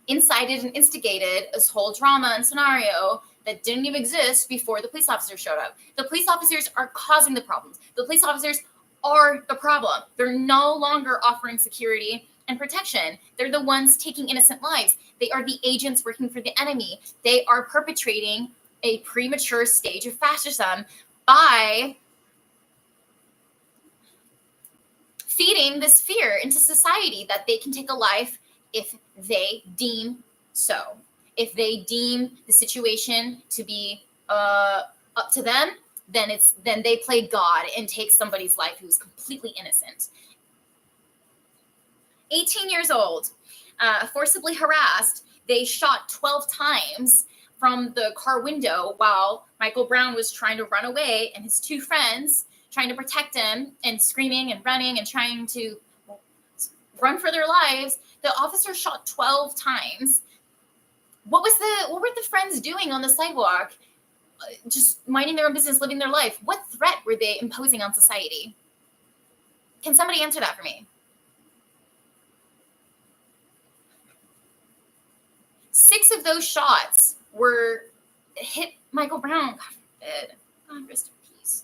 S1: incited and instigated this whole drama and scenario that didn't even exist before the police officers showed up. The police officers are causing the problems. The police officers are the problem. They're no longer offering security and protection. They're the ones taking innocent lives. They are the agents working for the enemy. They are perpetrating a premature stage of fascism by feeding this fear into society that they can take a life if they deem so. If they deem the situation to be up to them, then they play God and take somebody's life who's completely innocent. 18 years old, forcibly harassed. They shot 12 times from the car window while Michael Brown was trying to run away, and his 2 friends trying to protect him and screaming and running and trying to run for their lives. The officer shot 12 times. What were the friends doing on the sidewalk? Just minding their own business, living their life. What threat were they imposing on society? Can somebody answer that for me? 6 of those shots were hit Michael Brown. God forbid. God rest in peace.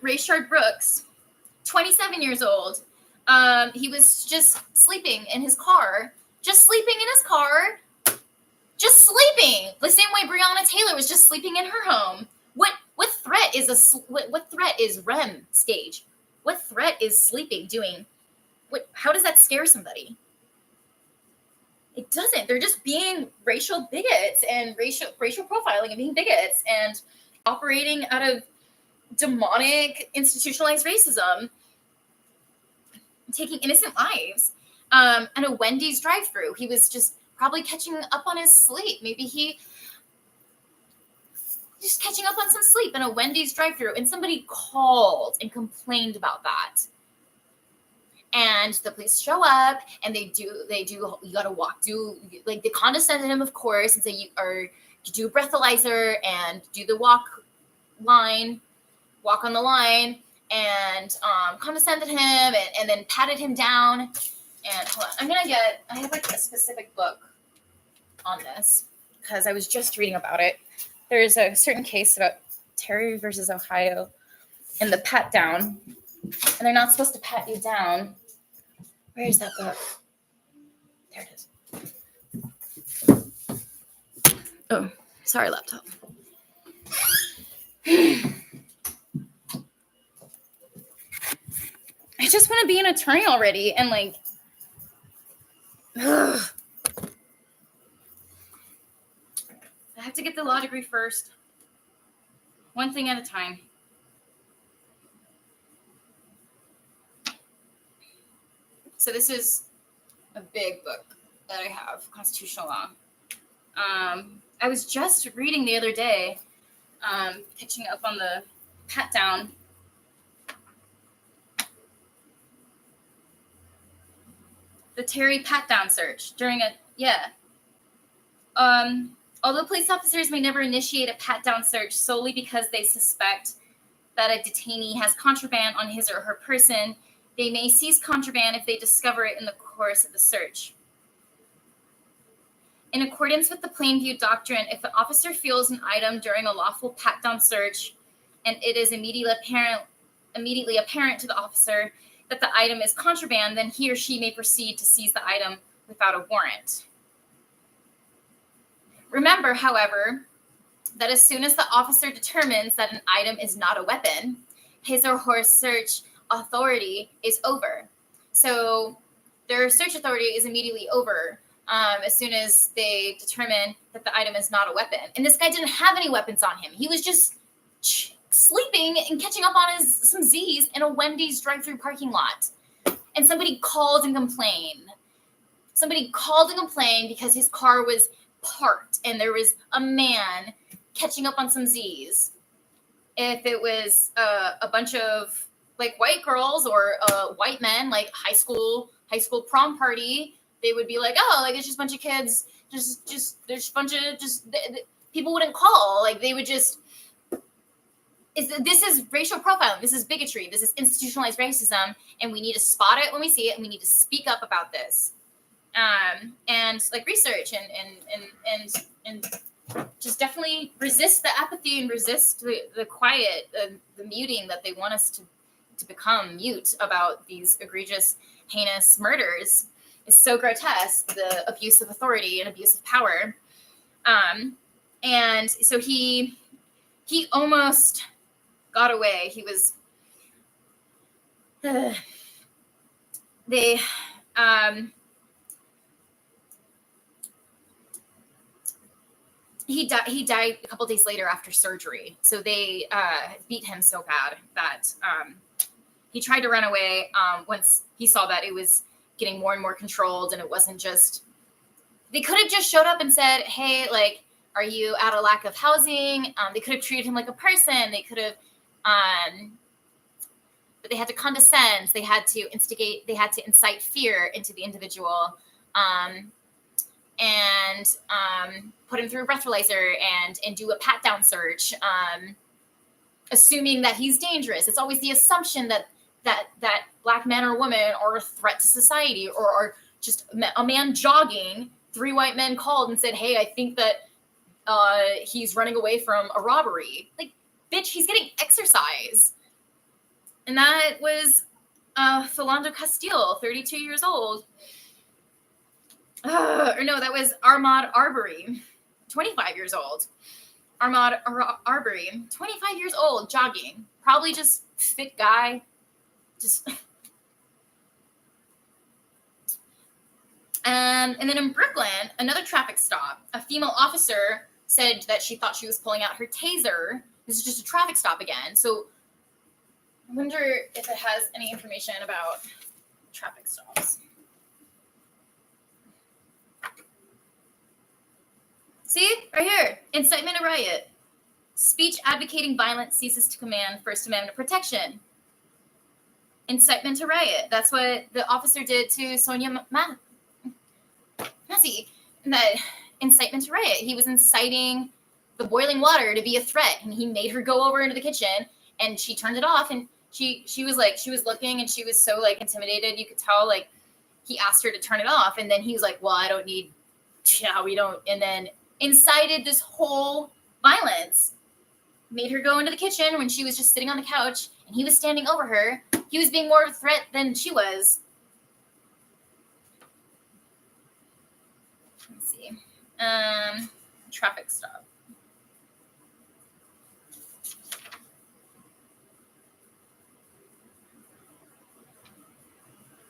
S1: RAYSHARD Brooks, 27 years old. He was just sleeping in his car. Just sleeping in his car. Just sleeping. The same way Breonna Taylor was just sleeping in her home. What threat is what threat is REM stage? What threat is sleeping doing? How does that scare somebody? It doesn't. They're just being racial bigots and racial profiling and being bigots and operating out of demonic institutionalized racism, taking innocent lives. And a Wendy's drive-thru. He was just probably catching up on his sleep. Maybe he just catching up on some sleep in a Wendy's drive-thru, and somebody called and complained about that. And the police show up, and they do. You gotta they condescended him, of course, and say you do a breathalyzer and do the walk on the line, and condescended him, and then patted him down. And hold on, I have like a specific book on this because I was just reading about it. There's a certain case about Terry versus Ohio and the pat down, and they're not supposed to pat you down. Where is that book? There it is. Oh, sorry, laptop. I just want to be an attorney already, and like, ugh. I have to get the law degree first. One thing at a time. So this is a big book that I have, constitutional law. I was just reading the other day, catching up on the pat down. The Terry pat down search during a, although police officers may never initiate a pat down search solely because they suspect that a detainee has contraband on his or her person, they may seize contraband if they discover it in the course of the search. In accordance with the Plainview Doctrine, if an officer feels an item during a lawful pat-down search and it is immediately apparent to the officer that the item is contraband, then he or she may proceed to seize the item without a warrant. Remember, however, that as soon as the officer determines that an item is not a weapon, his or her search authority is over. So their search authority is immediately over as soon as they determine that the item is not a weapon. And this guy didn't have any weapons on him. He was just sleeping and catching up on some Z's in a Wendy's drive-thru parking lot. And somebody called and complained. Somebody called and complained because his car was parked and there was a man catching up on some Z's. If it was a bunch of like white girls or white men, like high school prom party, they would be like, oh, like it's just a bunch of kids, just there's a bunch of people wouldn't call, like they would just. This is racial profiling. This is bigotry. This is institutionalized racism, and we need to spot it when we see it, and we need to speak up about this, and like research and just definitely resist the apathy and resist the quiet, the muting that they want us to become mute about these egregious, heinous murders. Is so grotesque, the abuse of authority and abuse of power. And so he almost got away. He was he died a couple days later after surgery. So they beat him so bad that he tried to run away once he saw that it was getting more and more controlled, and it wasn't just, they could have just showed up and said, hey, like, are you at a lack of housing? They could have treated him like a person. They could have, but they had to condescend. They had to instigate, they had to incite fear into the individual, and put him through a breathalyzer and do a pat down search, assuming that he's dangerous. It's always the assumption that Black men or women are a threat to society, or are just a man jogging. 3 white men called and said, hey, I think that he's running away from a robbery. Like, bitch, he's getting exercise. And that was Philando Castile, 32 years old. Or no, that was AHMAD Arbery, 25 years old. AHMAD Arbery, 25 years old, jogging. Probably just fit guy. Just... And then in Brooklyn, another traffic stop, a female officer said that she thought she was pulling out her taser. This is just a traffic stop again. So I wonder if it has any information about traffic stops. See, right here, incitement to riot. Speech advocating violence ceases to command First Amendment protection. Incitement to riot. That's what the officer did to Sonya Massey. That incitement to riot. He was inciting the boiling water to be a threat, and he made her go over into the kitchen, and she turned it off, and she was like, she was looking, and she was so like intimidated. You could tell, like, he asked her to turn it off, and then he was like, well, I don't need, yeah, we don't, and then incited this whole violence. Made her go into the kitchen when she was just sitting on the couch, and he was standing over her. He was being more of a threat than she was. Let's see. Traffic stop.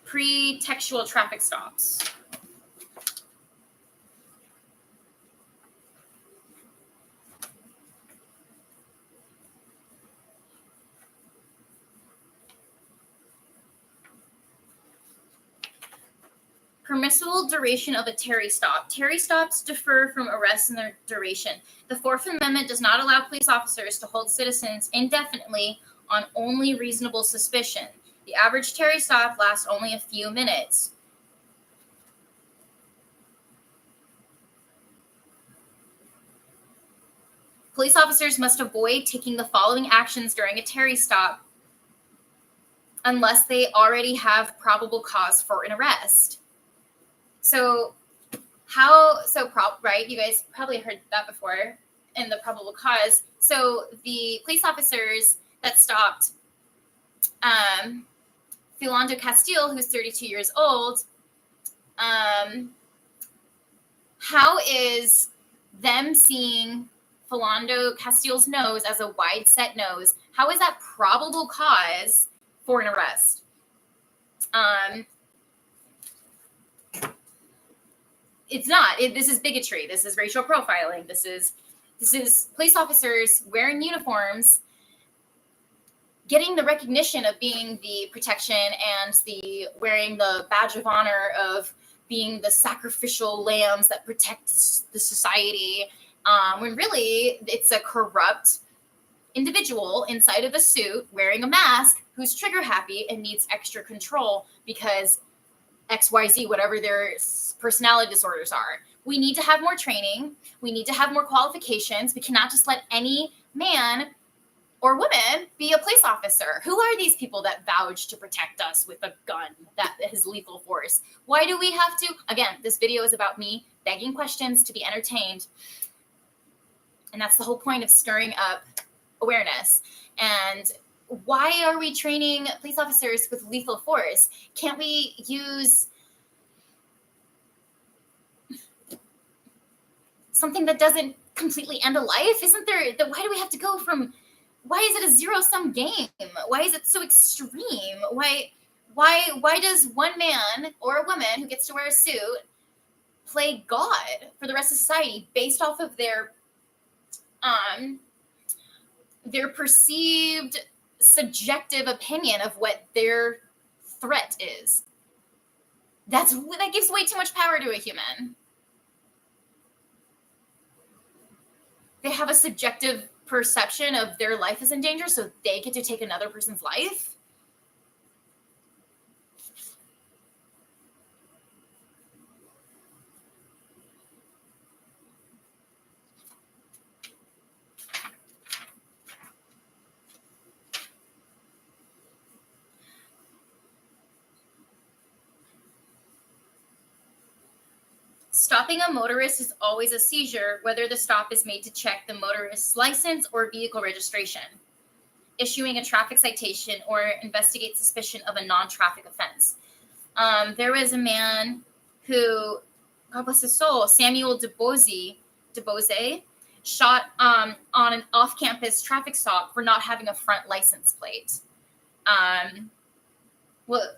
S1: Pretextual traffic stops. Permissible duration of a Terry stop. Terry stops differ from arrests in their duration. The Fourth Amendment does not allow police officers to hold citizens indefinitely on only reasonable suspicion. The average Terry stop lasts only a few minutes. Police officers must avoid taking the following actions during a Terry stop unless they already have probable cause for an arrest. So right? You guys probably heard that before in the probable cause. So the police officers that stopped Philando Castile, who's 32 years old, how is them seeing Philando Castile's nose as a wide set nose, how is that probable cause for an arrest? It's not. This is bigotry. This is racial profiling. This is police officers wearing uniforms, getting the recognition of being the protection and the wearing the badge of honor of being the sacrificial lambs that protect the society, when really it's a corrupt individual inside of a suit wearing a mask who's trigger happy and needs extra control because XYZ, whatever their personality disorders are. We need to have more training. We need to have more qualifications. We cannot just let any man or woman be a police officer. Who are these people that vouch to protect us with a gun that is lethal force? Why do we have to? Again, this video is about me begging questions to be entertained. And that's the whole point of stirring up awareness. And why are we training police officers with lethal force? Can't we use something that doesn't completely end a life? Isn't there, why do we have to go from, why is it a zero-sum game? Why is it so extreme? Why does one man or a woman who gets to wear a suit play God for the rest of society based off of their perceived subjective opinion of what their threat is? That gives way too much power to a human. They have a subjective perception of their life is in danger, so they get to take another person's life. Stopping a motorist is always a seizure, whether the stop is made to check the motorist's license or vehicle registration, issuing a traffic citation, or investigate suspicion of a non-traffic offense. There was a man who, God bless his soul, Samuel DUBOSE, shot on an off-campus traffic stop for not having a front license plate. Well,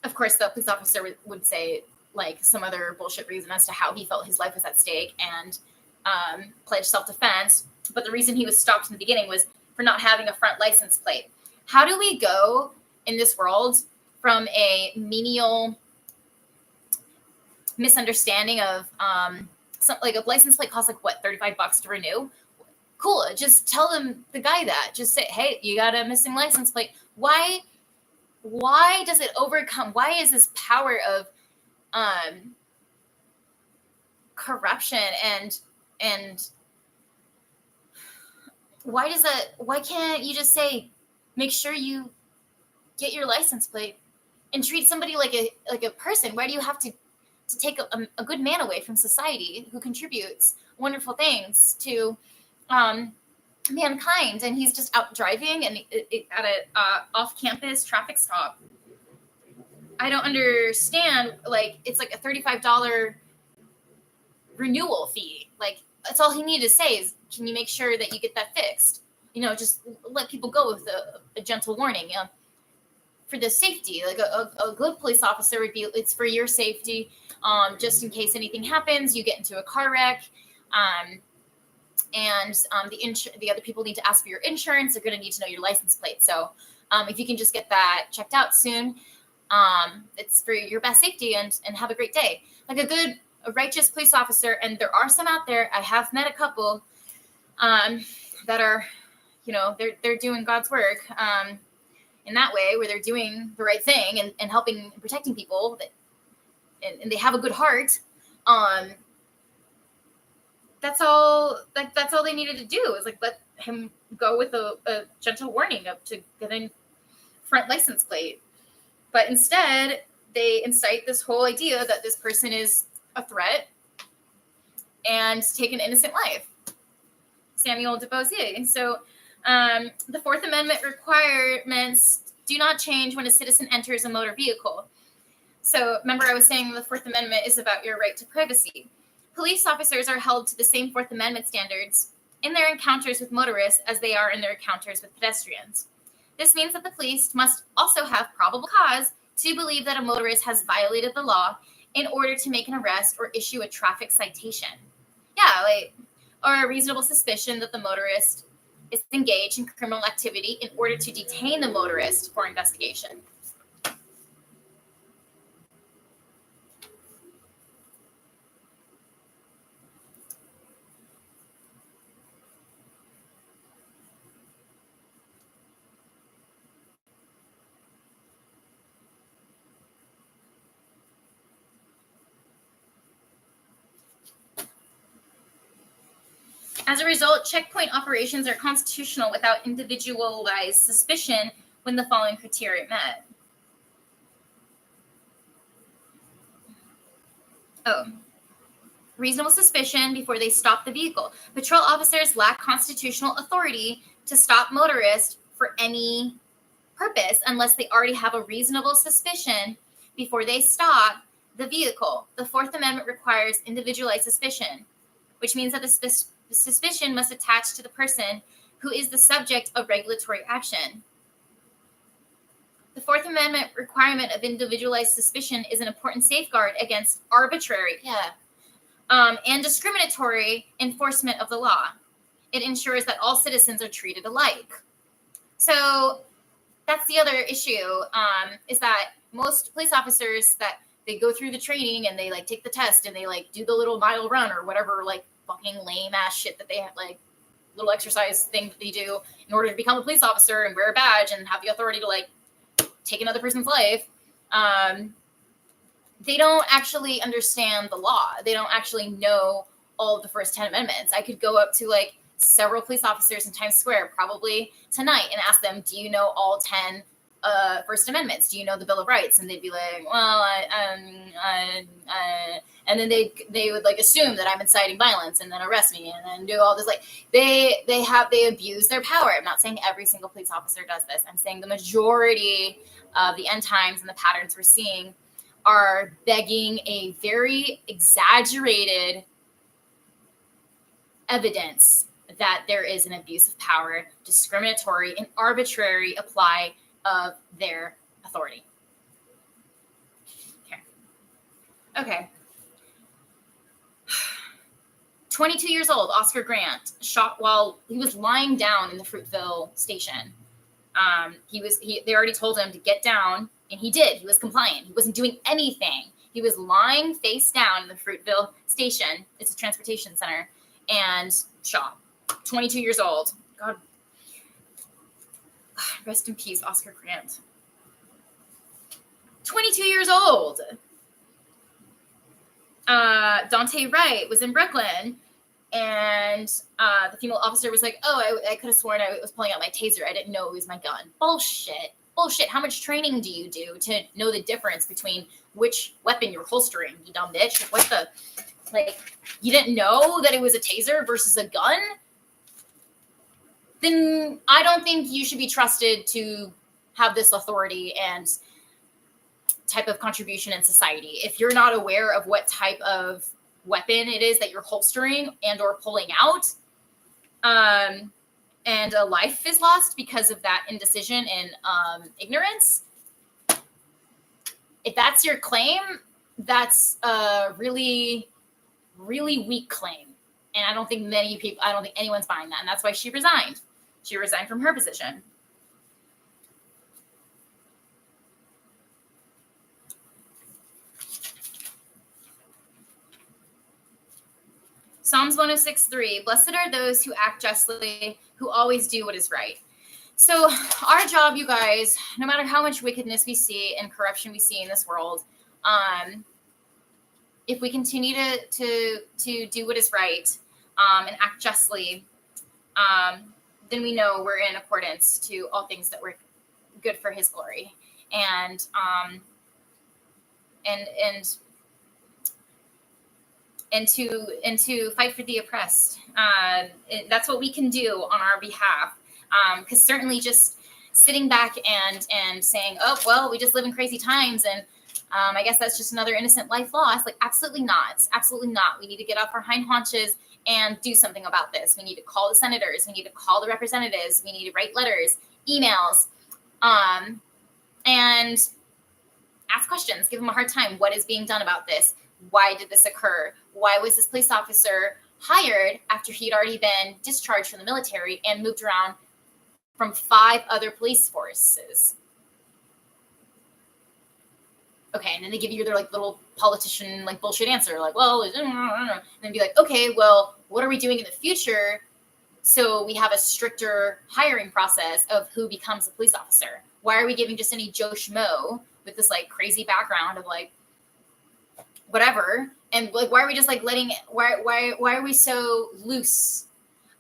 S1: of course, the police officer would say, like, some other bullshit reason as to how he felt his life was at stake and pledged self-defense. But the reason he was stopped in the beginning was for not having a front license plate. How do we go in this world from a menial misunderstanding of like a license plate costs like what, $35 to renew? Cool. Just tell them, the guy, that. Just say, hey, you got a missing license plate. Why does it overcome? Why is this power of corruption and why can't you just say, make sure you get your license plate and treat somebody like a person? Why do you have to take a good man away from society who contributes wonderful things to mankind, and he's just out driving and at a off-campus traffic stop? I don't understand. Like, it's like a $35 renewal fee. Like, that's all he needed to say is, can you make sure that you get that fixed? You know, just let people go with a gentle warning. You know, for the safety, like a good police officer would be, it's for your safety, just in case anything happens, you get into a car wreck, and the other people need to ask for your insurance. They're going to need to know your license plate. So if you can just get that checked out soon. It's for your best safety, and have a great day. Like a righteous police officer, and there are some out there. I have met a couple that are, they're doing God's work in that way, where they're doing the right thing and helping and protecting people, and they have a good heart. That's all. That's all they needed to do, is like let him go with a gentle warning up to get a front license plate. But instead, they incite this whole idea that this person is a threat and take an innocent life. Samuel DUBOSE. And so the Fourth Amendment requirements do not change when a citizen enters a motor vehicle. So remember, I was saying the Fourth Amendment is about your right to privacy. Police officers are held to the same Fourth Amendment standards in their encounters with motorists as they are in their encounters with pedestrians. This means that the police must also have probable cause to believe that a motorist has violated the law in order to make an arrest or issue a traffic citation. Or a reasonable suspicion that the motorist is engaged in criminal activity in order to detain the motorist for investigation. As a result, checkpoint operations are constitutional without individualized suspicion when the following criteria are met. Reasonable suspicion before they stop the vehicle. Patrol officers lack constitutional authority to stop motorists for any purpose unless they already have a reasonable suspicion before they stop the vehicle. The Fourth Amendment requires individualized suspicion, which means that the suspicion must attach to the person who is the subject of regulatory action. The Fourth Amendment requirement of individualized suspicion is an important safeguard against arbitrary and discriminatory enforcement of the law. It ensures that all citizens are treated alike. So that's the other issue, is that most police officers, that they go through the training and they like take the test and they like do the little mile run or whatever, like fucking lame ass shit that they have, like little exercise thing that they do in order to become a police officer and wear a badge and have the authority to like take another person's life. They don't actually understand the law. They don't actually know all of the first 10 amendments. I could go up to like several police officers in Times Square probably tonight and ask them, do you know all 10 First Amendments? Do you know the Bill of Rights? And they'd be like, well, and then they would like assume that I'm inciting violence and then arrest me and then do all this. Like they abuse their power. I'm not saying every single police officer does this. I'm saying the majority of the end times and the patterns we're seeing are begging a very exaggerated evidence that there is an abuse of power, discriminatory and arbitrary apply of their authority. Okay. 22 years old, Oscar Grant, shot while he was lying down in the Fruitville station. They already told him to get down, and he did. He was compliant. He wasn't doing anything. He was lying face down in the Fruitville station. It's a transportation center, and shot. 22 years old. God. Rest in peace, Oscar Grant. 22 years old. Daunte Wright was in Brooklyn, and the female officer was like, oh, I could have sworn I was pulling out my taser. I didn't know it was my gun. Bullshit. How much training do you do to know the difference between which weapon you're holstering, you dumb bitch? What the, like, you didn't know that it was a taser versus a gun? Then I don't think you should be trusted to have this authority and type of contribution in society. If you're not aware of what type of weapon it is that you're holstering and or pulling out, and a life is lost because of that indecision and ignorance, if that's your claim, that's a really, really weak claim. And I don't think anyone's buying that. And that's why she resigned. She resigned from her position. Psalms 106:3. Blessed are those who act justly, who always do what is right. So our job, you guys, no matter how much wickedness we see and corruption we see in this world, if we continue to do what is right and act justly, then we know we're in accordance to all things that were good for His glory, and to fight for the oppressed. That's what we can do on our behalf. Because certainly just sitting back and saying, oh, well, we just live in crazy times, and I guess that's just another innocent life lost. Like, absolutely not. Absolutely not. We need to get off our hind haunches and do something about this. We need to call the senators. We need to call the representatives. We need to write letters, emails, and ask questions. Give them a hard time. What is being done about this? Why did this occur? Why was this police officer hired after he'd already been discharged from the military and moved around from 5 other police forces? Okay, and then they give you their like little politician like bullshit answer, like, well, and then be like, okay, well, what are we doing in the future so we have a stricter hiring process of who becomes a police officer? Why are we giving just any Joe Schmo with this like crazy background of like whatever? And like, why are we just like letting? Why are we so loose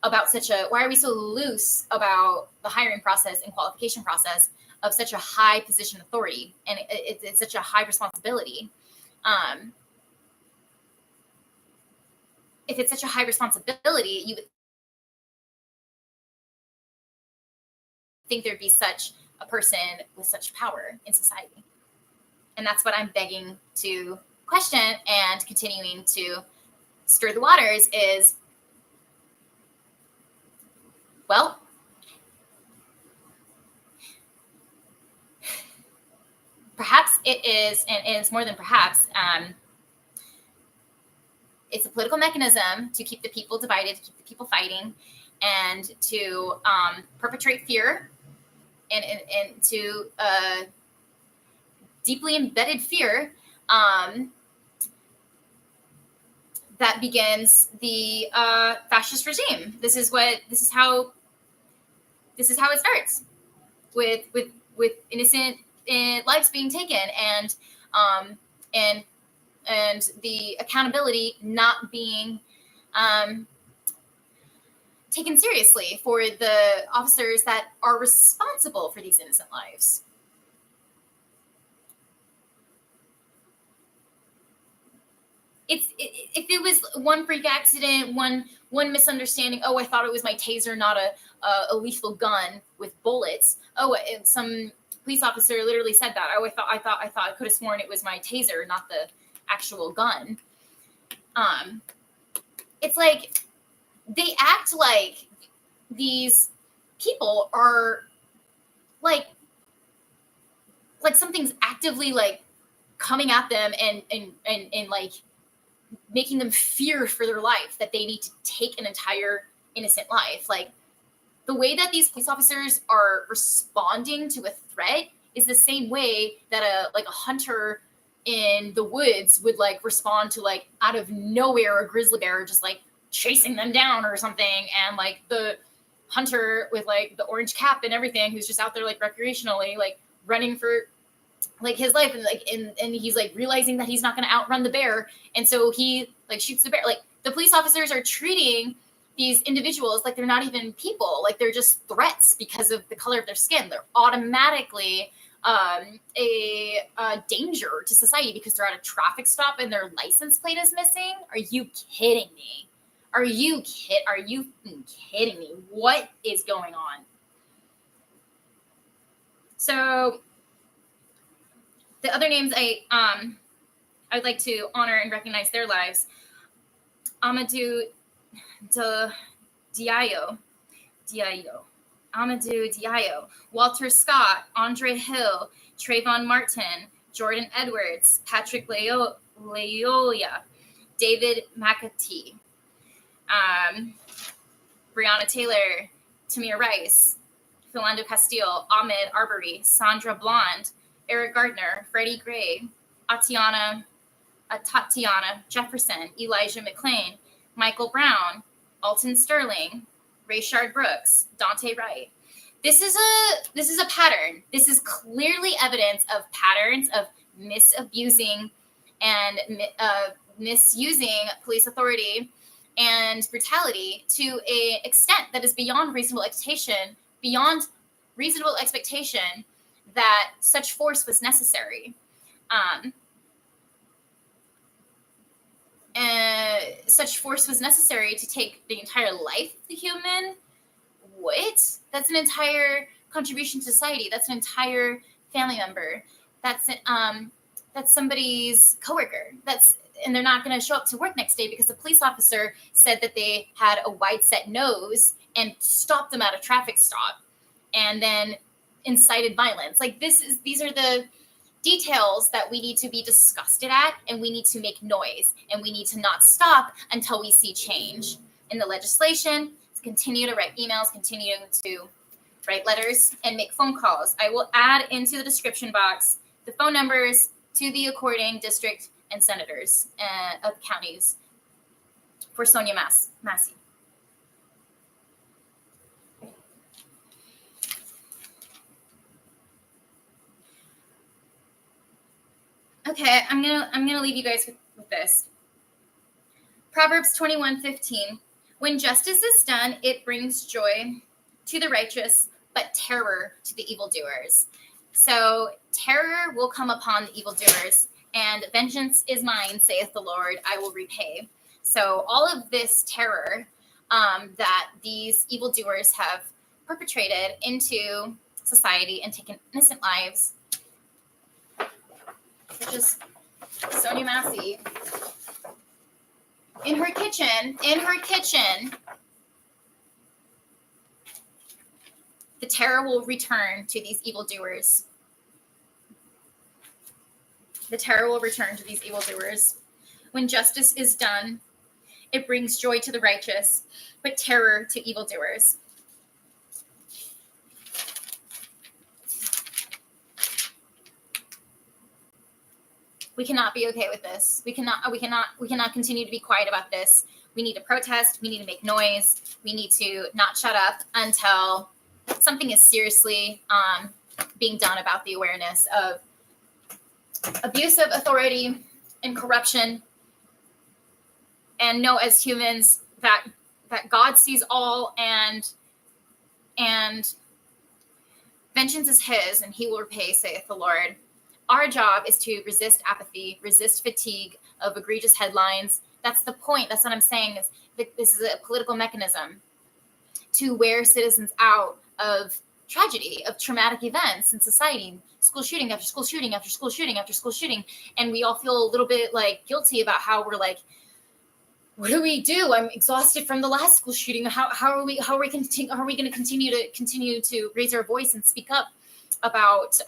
S1: about why are we so loose about the hiring process and qualification process of such a high position authority? And it's such a high responsibility. If it's such a high responsibility, you would think there'd be such a person with such power in society. And that's what I'm begging to question and continuing to stir the waters is, well, perhaps it is, and it's more than perhaps, it's a political mechanism to keep the people divided, to keep the people fighting, and to perpetrate fear and to deeply embedded fear that begins the fascist regime. This is how it starts with innocent lives being taken and the accountability not being taken seriously for the officers that are responsible for these innocent lives. If it was one freak accident, one misunderstanding, oh, I thought it was my taser, not a lethal gun with bullets. Oh, some police officer literally said that. Oh, I could have sworn it was my taser, not the actual gun. It's like they act like these people are like something's actively like coming at them and like making them fear for their life, that they need to take an entire innocent life. Like, the way that these police officers are responding to a threat is the same way that a hunter in the woods would like respond to like out of nowhere a grizzly bear just like chasing them down or something, and like the hunter with like the orange cap and everything who's just out there like recreationally like running for like his life, and like and he's like realizing that he's not going to outrun the bear, and so he like shoots the bear. Like, the police officers are treating these individuals like they're not even people, like they're just threats because of the color of their skin. They're automatically a danger to society because they're at a traffic stop and their license plate is missing. Are you kidding me? Are you kidding me? What is going on? So the other names I'd like to honor and recognize their lives: AMADOU DIALLO, AMADOU DIALLO, Walter Scott, Andre Hill, TRAYVON Martin, Jordan Edwards, Patrick LYOYA, David McAtee, Breonna Taylor, Tamir Rice, Philando Castile, AHMAD Arbery, Sandra Blonde, Eric Gardner, Freddie Gray, ATATIANA Jefferson, Elijah McClain, Michael Brown, Alton Sterling, RAYSHARD Brooks, DAUNTE Wright. This is a pattern. This is clearly evidence of patterns of misabusing and misusing police authority and brutality to an extent that is beyond reasonable expectation, that such force was necessary. Such force was necessary to take the entire life of the human. What? That's an entire contribution to society. That's an entire family member. That's somebody's coworker. And they're not going to show up to work next day because the police officer said that they had a wide set nose and stopped them at a traffic stop, and then incited violence. Like these are the details that we need to be disgusted at, and we need to make noise, and we need to not stop until we see change in the legislation. Continue to write emails, continue to write letters, and make phone calls. I will add into the description box the phone numbers to the according district and senators of counties for Sonya Massey. Okay, I'm gonna leave you guys with this. Proverbs 21:15. When justice is done, it brings joy to the righteous, but terror to the evildoers. So terror will come upon the evildoers, and vengeance is mine, saith the Lord, I will repay. So all of this terror that these evildoers have perpetrated into society and taken innocent lives, such as Sonya Massey, in her kitchen, the terror will return to these evildoers. The terror will return to these evildoers. When justice is done, it brings joy to the righteous, but terror to evildoers. We cannot be okay with this. We cannot continue to be quiet about this. We need to protest. We need to make noise. We need to not shut up until something is seriously being done about the awareness of abusive authority and corruption. And know as humans that God sees all, and vengeance is his, and he will repay, saith the Lord. Our job is to resist apathy, resist fatigue of egregious headlines. That's the point. That's what I'm saying, is that this is a political mechanism to wear citizens out of tragedy, of traumatic events in society, school shooting after school shooting after school shooting after school shooting. And we all feel a little bit like guilty about how we're like, what do we do? I'm exhausted from the last school shooting. How are we going to continue to raise our voice and speak up about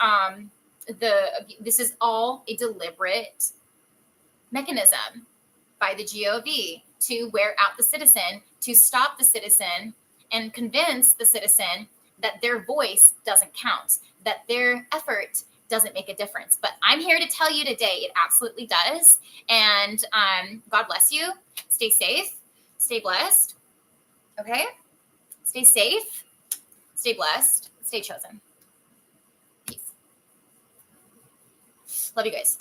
S1: this is all a deliberate mechanism by the GOV to wear out the citizen, to stop the citizen and convince the citizen that their voice doesn't count, that their effort doesn't make a difference. But I'm here to tell you today, it absolutely does. And God bless you. Stay safe. Stay blessed. Okay? Stay safe. Stay blessed. Stay chosen. Love you guys.